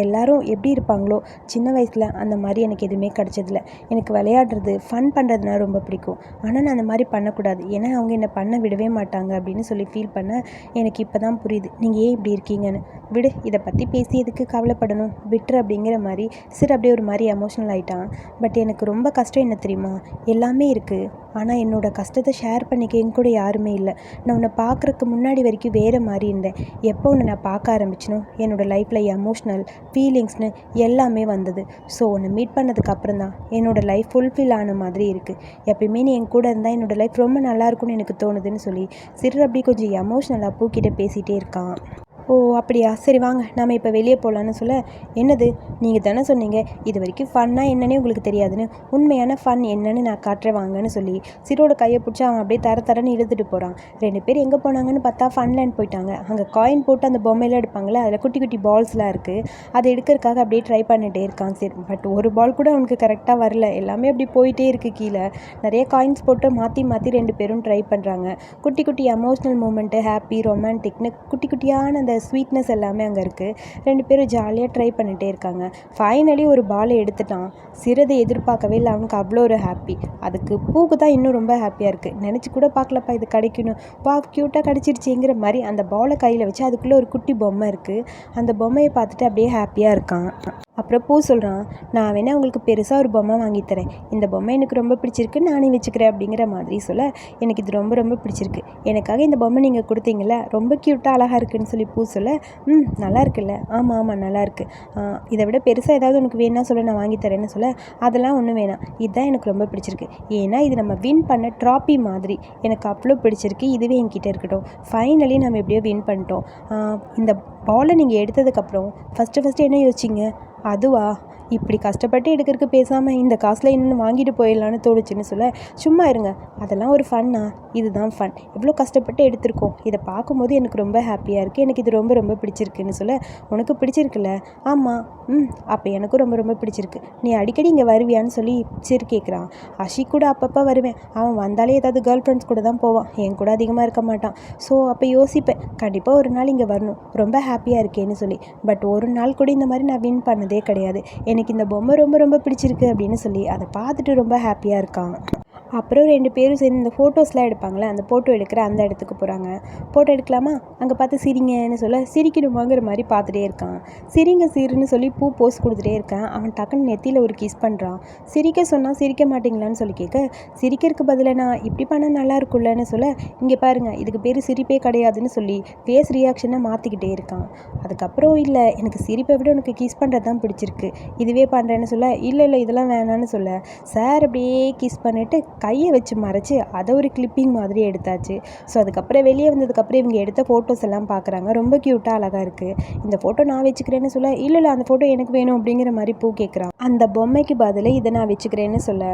S1: எல்லாரும் எப்படி இருப்பாங்களோ சின்ன வயசில் அந்த மாதிரி எனக்கு எதுவுமே கிடச்சதில்ல. எனக்கு விளையாடுறது, ஃபன் பண்ணுறதுனா ரொம்ப பிடிக்கும். ஆனால் நான் அந்த மாதிரி பண்ணக்கூடாது, ஏன்னா அவங்க என்னை பண்ண விடவே மாட்டாங்க அப்படின்னு சொல்லி ஃபீல் பண்ண எனக்கு இப்போ தான் புரியுது, நீங்கள் ஏன் இப்படி இருக்கீங்கன்னு. விடு, இதை பற்றி பேசி எதுக்கு கவலைப்படணும், விட்டுரு அப்படிங்கிற மாதிரி சரி அப்படியே ஒரு மாதிரி எமோஷ்னல் ஆகிட்டான். பட் எனக்கு ரொம்ப கஷ்டம் என்ன தெரியுமா? எல்லாமே இருக்குது, ஆனால் என்னோடய கஷ்டத்தை ஷேர் பண்ணிக்க என் கூட யாருமே இல்லை. நான் உன்னை பார்க்குறக்கு முன்னாடி வரைக்கும் வேறு மாதிரி இருந்தேன். எப்போ உன்னை நான் பார்க்க ஆரம்பிச்சினோ என்னோடய லைஃப்பில் எமோஷ்னல் ஃபீலிங்ஸ்னு எல்லாமே வந்தது. ஸோ உன்னை மீட் பண்ணதுக்கு அப்புறம் தான் என்னோடய லைஃப் ஃபுல்ஃபில் ஆன மாதிரி இருக்குது. எப்பயுமே நீ என் கூட இருந்தால் என்னோடய லைஃப் ரொம்ப நல்லாயிருக்கும்னு எனக்கு தோணுதுன்னு சொல்லி சிறு அப்படி கொஞ்சம் எமோஷ்னலாக பூக்கிட்ட பேசிகிட்டே இருக்கான். ஓ அப்படியா, சரி வாங்க நாம் இப்போ வெளியே போகலான்னு சொல்ல, என்னது நீங்கள் தானே சொன்னீங்க இது வரைக்கும் ஃபன்னாக என்னன்னே உங்களுக்கு தெரியாதுன்னு, உண்மையான ஃபன் என்னன்னு நான் காட்டுறேன் வாங்கன்னு சொல்லி சிரோட கையை பிடிச்சி அவன் அப்படியே தரன்னு இழுத்துட்டு போகிறான். 2 பேர் எங்கே போனாங்கன்னு பார்த்தா ஃபன்லேண்ட் போயிட்டாங்க. அங்கே காயின் போட்டு அந்த பொம்மையெல்லாம் எடுப்பாங்களே, அதில் குட்டி குட்டி பால்ஸ்லாம் இருக்குது. அதை எடுக்கிறதுக்காக அப்படியே ட்ரை பண்ணிகிட்டே இருக்கான். சரி, பட் ஒரு பால் கூட அவனுக்கு கரெக்டாக வரல, எல்லாமே அப்படி போயிட்டே இருக்குது. கீழே நிறைய காயின்ஸ் போட்டு மாற்றி மாற்றி 2 பேரும் ட்ரை பண்ணுறாங்க. குட்டி குட்டி எமோஷ்னல் மூமெண்ட்டு, ஹாப்பி, ரொமான்டிக்னு குட்டி குட்டியான அந்த ஸ்வீட்னஸ் எல்லாமே அங்கே இருக்குது. 2 பேரும் ஜாலியாக ட்ரை பண்ணிகிட்டே இருக்காங்க. ஃபைனலி ஒரு பாலை எடுத்துட்டான். சிறதை எதிர்பார்க்கவே இல்லை, அவனுக்கு அவ்வளோ ஒரு ஹாப்பி. அதுக்கு பூக்கு தான் இன்னும் ரொம்ப ஹாப்பியாக இருக்குது. நினச்சி கூட பார்க்கலப்பா இது கிடைக்கணும், வா க்யூட்டாக கிடச்சிருச்சுங்கிற மாதிரி அந்த பாலை கையில் வச்சு அதுக்குள்ளே ஒரு குட்டி பொம்மை இருக்குது. அந்த பொம்மையை பார்த்துட்டு அப்படியே ஹாப்பியாக இருக்கான். அப்புறம் பூ சொல்கிறான், நான் வேணால் உங்களுக்கு பெருசாக ஒரு பொம்மை வாங்கித்தரேன், இந்த பொம்மை எனக்கு ரொம்ப பிடிச்சிருக்கு, நானே வச்சுக்கிறேன் அப்படிங்கிற மாதிரி சொல்ல, எனக்கு இது ரொம்ப ரொம்ப பிடிச்சிருக்கு, எனக்காக இந்த பொம்மை நீங்கள் கொடுத்தீங்கள, ரொம்ப க்யூட்டாக அழகாக இருக்குதுன்னு சொல்லி பூ சொல்ல, நல்லா இருக்குல்ல, ஆமாம் ஆமாம் நல்லாயிருக்கு, இதை விட பெருசாக ஏதாவது உனக்கு வேணா சொல்ல, நான் வாங்கித்தரேன்னு சொல்ல, அதெல்லாம் ஒன்றும் வேணாம், இதுதான் எனக்கு ரொம்ப பிடிச்சிருக்கு, ஏன்னா இது நம்ம வின் பண்ண ட்ராஃபி மாதிரி எனக்கு அவ்வளோ பிடிச்சிருக்கு, இதுவே என்கிட்ட இருக்கட்டும். ஃபைனலி நம்ம எப்படியோ வின் பண்ணிட்டோம். இந்த பாலை நீங்கள் எடுத்ததுக்கப்புறம் ஃபஸ்ட்டு என்ன யோசிச்சிங்க? அதுவா, இப்படி கஷ்டப்பட்டு எடுக்கிறதுக்கு பேசாமல் இந்த காசில் இன்னொன்று வாங்கிட்டு போயிடலான்னு தோணுச்சுன்னு சொல்ல, சும்மா இருங்க, அதெல்லாம் ஒரு ஃபன்னா, இதுதான் ஃபன், எவ்வளோ கஷ்டப்பட்டு எடுத்திருக்கோம், இதை பார்க்கும்போது எனக்கு ரொம்ப ஹாப்பியாக இருக்குது, எனக்கு இது ரொம்ப ரொம்ப பிடிச்சிருக்குன்னு சொல்ல, உனக்கு பிடிச்சிருக்குல்ல? ஆமாம், அப்போ எனக்கும் ரொம்ப ரொம்ப பிடிச்சிருக்கு, நீ அடிக்கடி இங்கே வருவியான்னு சொல்லி சரி கேட்குறான். அஷி கூட அப்பப்போ வருவேன், அவன் வந்தாலே ஏதாவது கேர்ள் ஃப்ரெண்ட்ஸ் கூட தான் போவான், என் கூட அதிகமாக இருக்க மாட்டான். ஸோ அப்போ யோசிப்பேன், கண்டிப்பாக ஒரு நாள் இங்கே வரணும், ரொம்ப ஹாப்பியாக இருக்கேன்னு சொல்லி. பட் ஒரு நாள் கூட இந்த மாதிரி நான் வின் பண்ணதே கிடையாது, எனக்கு இந்த பொம்மை ரொம்ப ரொம்ப பிடிச்சிருக்கு அப்படின்னு சொல்லி அதை பார்த்துட்டு ரொம்ப ஹாப்பியாக இருக்கான். அப்புறம் 2 பேரும் சேர்ந்து இந்த ஃபோட்டோஸ்லாம் எடுப்பாங்களே, அந்த ஃபோட்டோ எடுக்கிற அந்த இடத்துக்கு போகிறாங்க. ஃபோட்டோ எடுக்கலாமா, அங்கே பார்த்து சிரிங்கன்னு சொல்ல, சிரிக்கணுமாங்கிற மாதிரி பார்த்துட்டே இருக்கான். சிரிங்க சீருன்னு சொல்லி பூ போஸ் கொடுத்துட்டே இருக்கான். அவன் டக்குன்னு நெத்தியில் ஒரு கிஸ் பண்ணுறான். சிரிக்க சொன்னால் சிரிக்க மாட்டிங்களான்னு சொல்லி கேட்க, சிரிக்கிறதுக்கு பதிலாக நான் இப்படி பண்ணால் நல்லா இருக்கும்லன்னு சொல்ல, இங்கே பாருங்கள் இதுக்கு பேர் சிரிப்பே கிடையாதுன்னு சொல்லி ஃபேஸ் ரியாக்ஷனை மாற்றிக்கிட்டே இருக்கான். அதுக்கப்புறம் இல்லை, எனக்கு சிரிப்பை விட உனக்கு கிஸ் பண்ணுறது தான் பிடிச்சிருக்கு, இதுவே பண்ணுறேன்னு சொல்ல, இல்லை இதெல்லாம் வேணான்னு சொல்ல, சார் அப்படியே கிஸ் பண்ணிவிட்டு கையை வச்சு மறைச்சி அதை ஒரு கிளிப்பிங் மாதிரி எடுத்தாச்சு. ஸோ அதுக்கப்புறம் வெளியே வந்ததுக்கப்புறம் இவங்க எடுத்த ஃபோட்டோஸ் எல்லாம் பார்க்குறாங்க. ரொம்ப க்யூட்டாக அழகாக இருக்குது, இந்த ஃபோட்டோ நான் வச்சுக்கிறேன்னு சொல்ல, இல்லை அந்த ஃபோட்டோ எனக்கு வேணும் அப்படிங்கிற மாதிரி பூ கேட்குறான். அந்த பொம்மைக்கு பதிலாக இதை நான் வச்சுக்கிறேன்னு சொல்ல,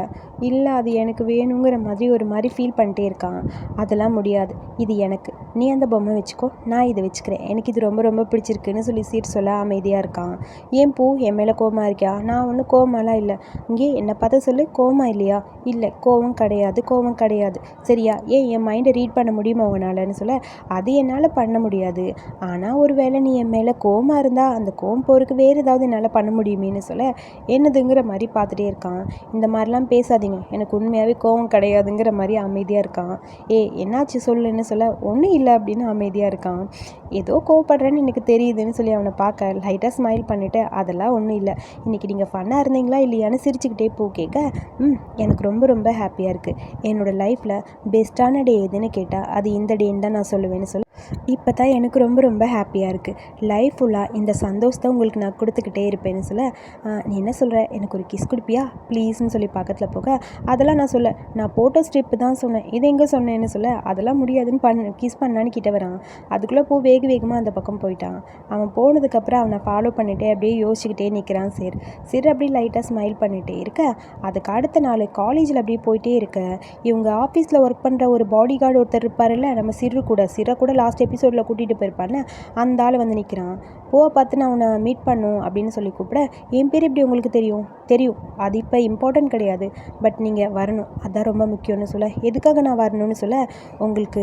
S1: இல்லை அது எனக்கு வேணுங்கிற மாதிரி ஒரு மாதிரி ஃபீல் பண்ணிட்டே இருக்கான். அதெல்லாம் முடியாது, இது எனக்கு, நீ அந்த பொம்மை வச்சுக்கோ, நான் இதை வச்சுக்கிறேன், எனக்கு இது ரொம்ப ரொம்ப பிடிச்சிருக்குன்னு சொல்லி சீர் சொல்ல அமைதியாக இருக்கான். ஏன் பூ என் மேலே கோவமாக இருக்கியா? நான் ஒன்றும் கோவமாலாம் இல்லை, இங்கே என்னை பார்த்து சொல்லு, கோவமா இல்லையா? இல்லை கோவம் கிடையாது சரியா? ஏன் என் மைண்டை ரீட் பண்ண முடியுமா உங்களாலன்னு சொல்ல, அது என்னால் பண்ண முடியாது, ஆனால் ஒரு வேளை நீ என் மேலே கோவமாக இருந்தால் அந்த கோவம் போகிறதுக்கு வேறு ஏதாவது என்னால் பண்ண முடியுமேன்னு சொல்ல, என்னதுங்கிற மாதிரி பார்த்துட்டே இருக்கான். இந்த மாதிரிலாம் பேசாதீங்க, எனக்கு உண்மையாகவே கோவம் கிடையாதுங்கிற மாதிரி அமைதியாக இருக்கான். என்னாச்சு சொல்லுன்னு சொல்ல, ஒன்றும் இல்லை அப்படின்னு அமைதியாக இருக்கான். ஏதோ கோவப்படுறேன்னு எனக்கு தெரியுதுன்னு சொல்லி அவனை பார்க்க லைட்டாக ஸ்மைல் பண்ணிவிட்டு அதெல்லாம் ஒன்றும் இல்லை, இன்றைக்கி நீங்கள் ஃபன்னாக இருந்தீங்களா இல்லையான்னு சிரிச்சுக்கிட்டே பூ கேட்க எனக்கு ரொம்ப ரொம்ப ஹாப்பியாக இருக்குது. என்னோடய லைஃப்பில் பெஸ்ட்டான டே எதுன்னு கேட்டால் அது இந்த டேன்னு தான் நான் சொல்லுவேன்னு சொல்லி இப்போ தான் எனக்கு ரொம்ப ரொம்ப ஹாப்பியாக இருக்குது. லைஃப் ஃபுல்லாக இந்த சந்தோஷத்தை உங்களுக்கு நான் கொடுத்துக்கிட்டே இருப்பேன்னு சொல்ல, நீ என்ன சொல்கிற, எனக்கு ஒரு கிஸ் கொடுப்பியா ப்ளீஸ்ன்னு சொல்லி பக்கத்தில் போக, அதெல்லாம் நான் சொல்ல, நான் போட்டோ ஸ்ட்ரிப்பு தான் சொன்னேன், இது எங்கே சொன்னேன்னு சொல்ல, அதெல்லாம் முடியாதுன்னு கிஸ் பண்ணான்னு கிட்ட வரான். அதுக்குள்ளே வேகமாக அந்த பக்கம் போயிட்டான். அவன் போனதுக்கப்புறம் அவனை ஃபாலோ பண்ணிகிட்டே அப்படியே யோசிச்சுக்கிட்டே நிற்கிறான் சிறு அப்படியே லைட்டாக ஸ்மைல் பண்ணிகிட்டே இருக்க, அதுக்கு அடுத்த நாள் காலேஜில் அப்படியே போயிட்டே இருக்க, இவங்க ஆஃபீஸில் ஒர்க் பண்ணுற ஒரு பாடி கார்டு ஒருத்தர் இருப்பார்ல, நம்ம சிறை கூட லாஸ்ட் எபிசோடில் கூட்டிகிட்டு போயிருப்பான்னு அந்த ஆள் வந்து நிற்கிறான். பார்த்து நான் அவனை மீட் பண்ணும் அப்படின்னு சொல்லி கூப்பிட, என் பேர் எப்படி உங்களுக்கு தெரியும், அது இப்போ இம்பார்ட்டன்ட் கிடையாது, பட் நீங்கள் வரணும், அதான் ரொம்ப முக்கியம்னு சொல்ல, எதுக்காக நான் வரணும்னு சொல்ல, உங்களுக்கு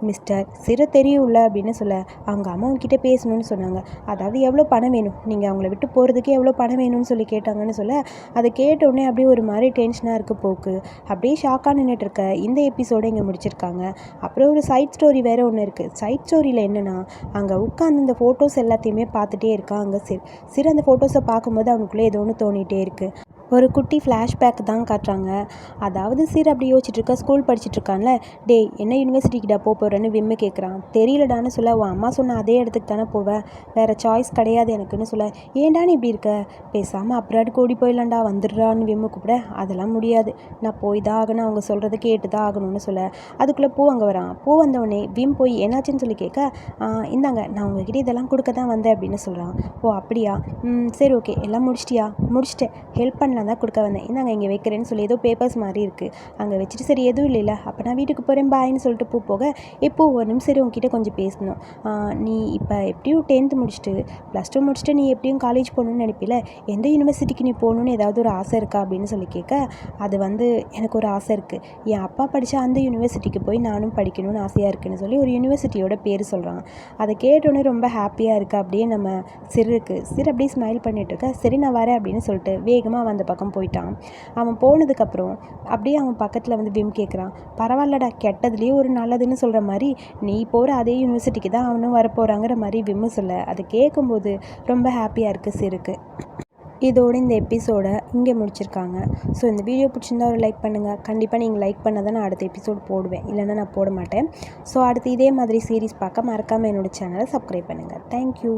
S1: மிஸ்டர் சிறு தெரியும்ல அப்படின்னு சொல்ல, அவங்க அம்மா அவங்ககிட்ட பேசணும்னு சொன்னாங்க, அதாவது எவ்வளோ பணம் வேணும், நீங்கள் அவங்கள விட்டு போகிறதுக்கு எவ்வளோ பணம் வேணும்னு சொல்லி கேட்டாங்கன்னு சொல்ல, அதை கேட்டோடனே அப்படியே ஒரு மாதிரி டென்ஷனாக இருக்குது போக்கு. அப்படியே ஷாக்காக நின்றுட்டு இருக்க இந்த எபிசோடு இங்கே முடிச்சிருக்காங்க. அப்புறம் ஒரு சைட் ஸ்டோரி வேறு ஒன்று இருக்குது. சைட் ஸ்டோரியில் என்னென்னா, அங்கே உட்காந்து இந்த ஃபோட்டோஸ் எல்லாத்தையுமே பார்த்துட்டே இருக்காங்க சிறு அந்த ஃபோட்டோஸை பார்க்கும்போது அவனுக்குள்ளே ஏதோ ஒன்று தோணிகிட்டே இருக்குது. ஒரு குட்டி ஃப்ளாஷ்பேக் தான் காட்டுறாங்க. அதாவது சிறு அப்படி யோசிச்சுட்ருக்கா, ஸ்கூல் படிச்சுட்ருக்கான்ல, டேய் என்ன யூனிவர்சிட்டிக்கிட்ட போகிறேன்னு விம்மு கேட்குறான். தெரியலடான்னு சொல்ல, உன் அம்மா சொன்ன அதே இடத்துக்கு தானே போவேன், வேறு சாய்ஸ் கிடையாது எனக்குன்னு சொல்ல, ஏண்டான்னு இப்படி இருக்க, பேசாமல் அப்ராடுக்கு ஓடி போயிடலாண்டா, வந்துடுறான்னு விம்மு கூப்பிட, அதெல்லாம் முடியாது, நான் போய் தான் ஆகணும், அவங்க சொல்கிறத கேட்டு தான் ஆகணும்னு சொல்ல, அதுக்குள்ளே அங்கே வரான். வந்தவொடனே விம் போய் என்னாச்சுன்னு சொல்லி கேட்க, இந்தாங்க நான் உங்ககிட்ட இதெல்லாம் கொடுக்க தான் வந்தேன் அப்படின்னு சொல்கிறான். அப்படியா, சரி ஓகே, எல்லாம் முடிச்சிட்டேன், ஹெல்ப் பண்ணலாம் தான் கொடுக்க வந்தேன், இந்தாங்க இங்கே வைக்கிறேன்னு சொல்லி ஏதோ பேப்பர்ஸ் மாதிரி இருக்குது அங்கே வச்சுட்டு, சரி எதுவும் இல்லைல்ல, அப்போ நான் வீட்டுக்கு போகிறேன் பாய்ன்னு சொல்லிட்டு போக, ஒரு நிமிஷம் சரி உங்ககிட்ட கொஞ்சம் பேசணும், நீ இப்போ எப்படியும் 10th முடிச்சுட்டு +2 முடிச்சுட்டு நீ எப்படியும் காலேஜ் போகணுன்னு நினைப்பில, எந்த யூனிவர்சிட்டிக்கு நீ போகணுன்னு ஏதாவது ஒரு ஆசை இருக்கா அப்படின்னு சொல்லி கேட்க, அது வந்து எனக்கு ஒரு ஆசை இருக்குது, என் அப்பா படித்தா அந்த யூனிவர்சிட்டிக்கு போய் நானும் படிக்கணும்னு ஆசையாக இருக்குன்னு சொல்லி ஒரு யூனிவர்சிட்டியோட பேர் சொல்கிறான். அதை கேட்டோன்னே ரொம்ப ஹாப்பியாக இருக்குது. அப்படியே நம்ம சிறு அப்படியே ஸ்மைல் பண்ணிட்டு இருக்க, சரி நான் வரேன் அப்படின்னு சொல்லிட்டு வேகமாக அந்த பக்கம் போயிட்டான். அவன் போனதுக்கப்புறம் அப்படியே அவன் பக்கத்தில் வந்து விம் கேட்குறான், பரவாயில்லடா, கெட்டதுலேயே ஒரு நல்லதுன்னு சொல்கிற மாதிரி நீ போகிற அதே யூனிவர்சிட்டிக்கு தான் அவனும் வரப்போகிறாங்கிற மாதிரி விம்மு சொல்ல, அதை கேட்கும்போது ரொம்ப ஹாப்பியாக இருக்குது சிறுக்கு. இதோடு இந்த எபிசோடை இங்கே முடிச்சிருக்காங்க. ஸோ இந்த வீடியோ பிடிச்சிருந்தா ஒரு லைக் பண்ணுங்கள். கண்டிப்பாக நீங்கள் லைக் பண்ணால் தான் நான் அடுத்த எபிசோட் போடுவேன், இல்லைன்னா நான் போட மாட்டேன். ஸோ அடுத்து இதே மாதிரி சீரிஸ் பார்க்க மறக்காமல் என்னோடய சேனலை சப்ஸ்கிரைப் பண்ணுங்கள். தேங்க்யூ.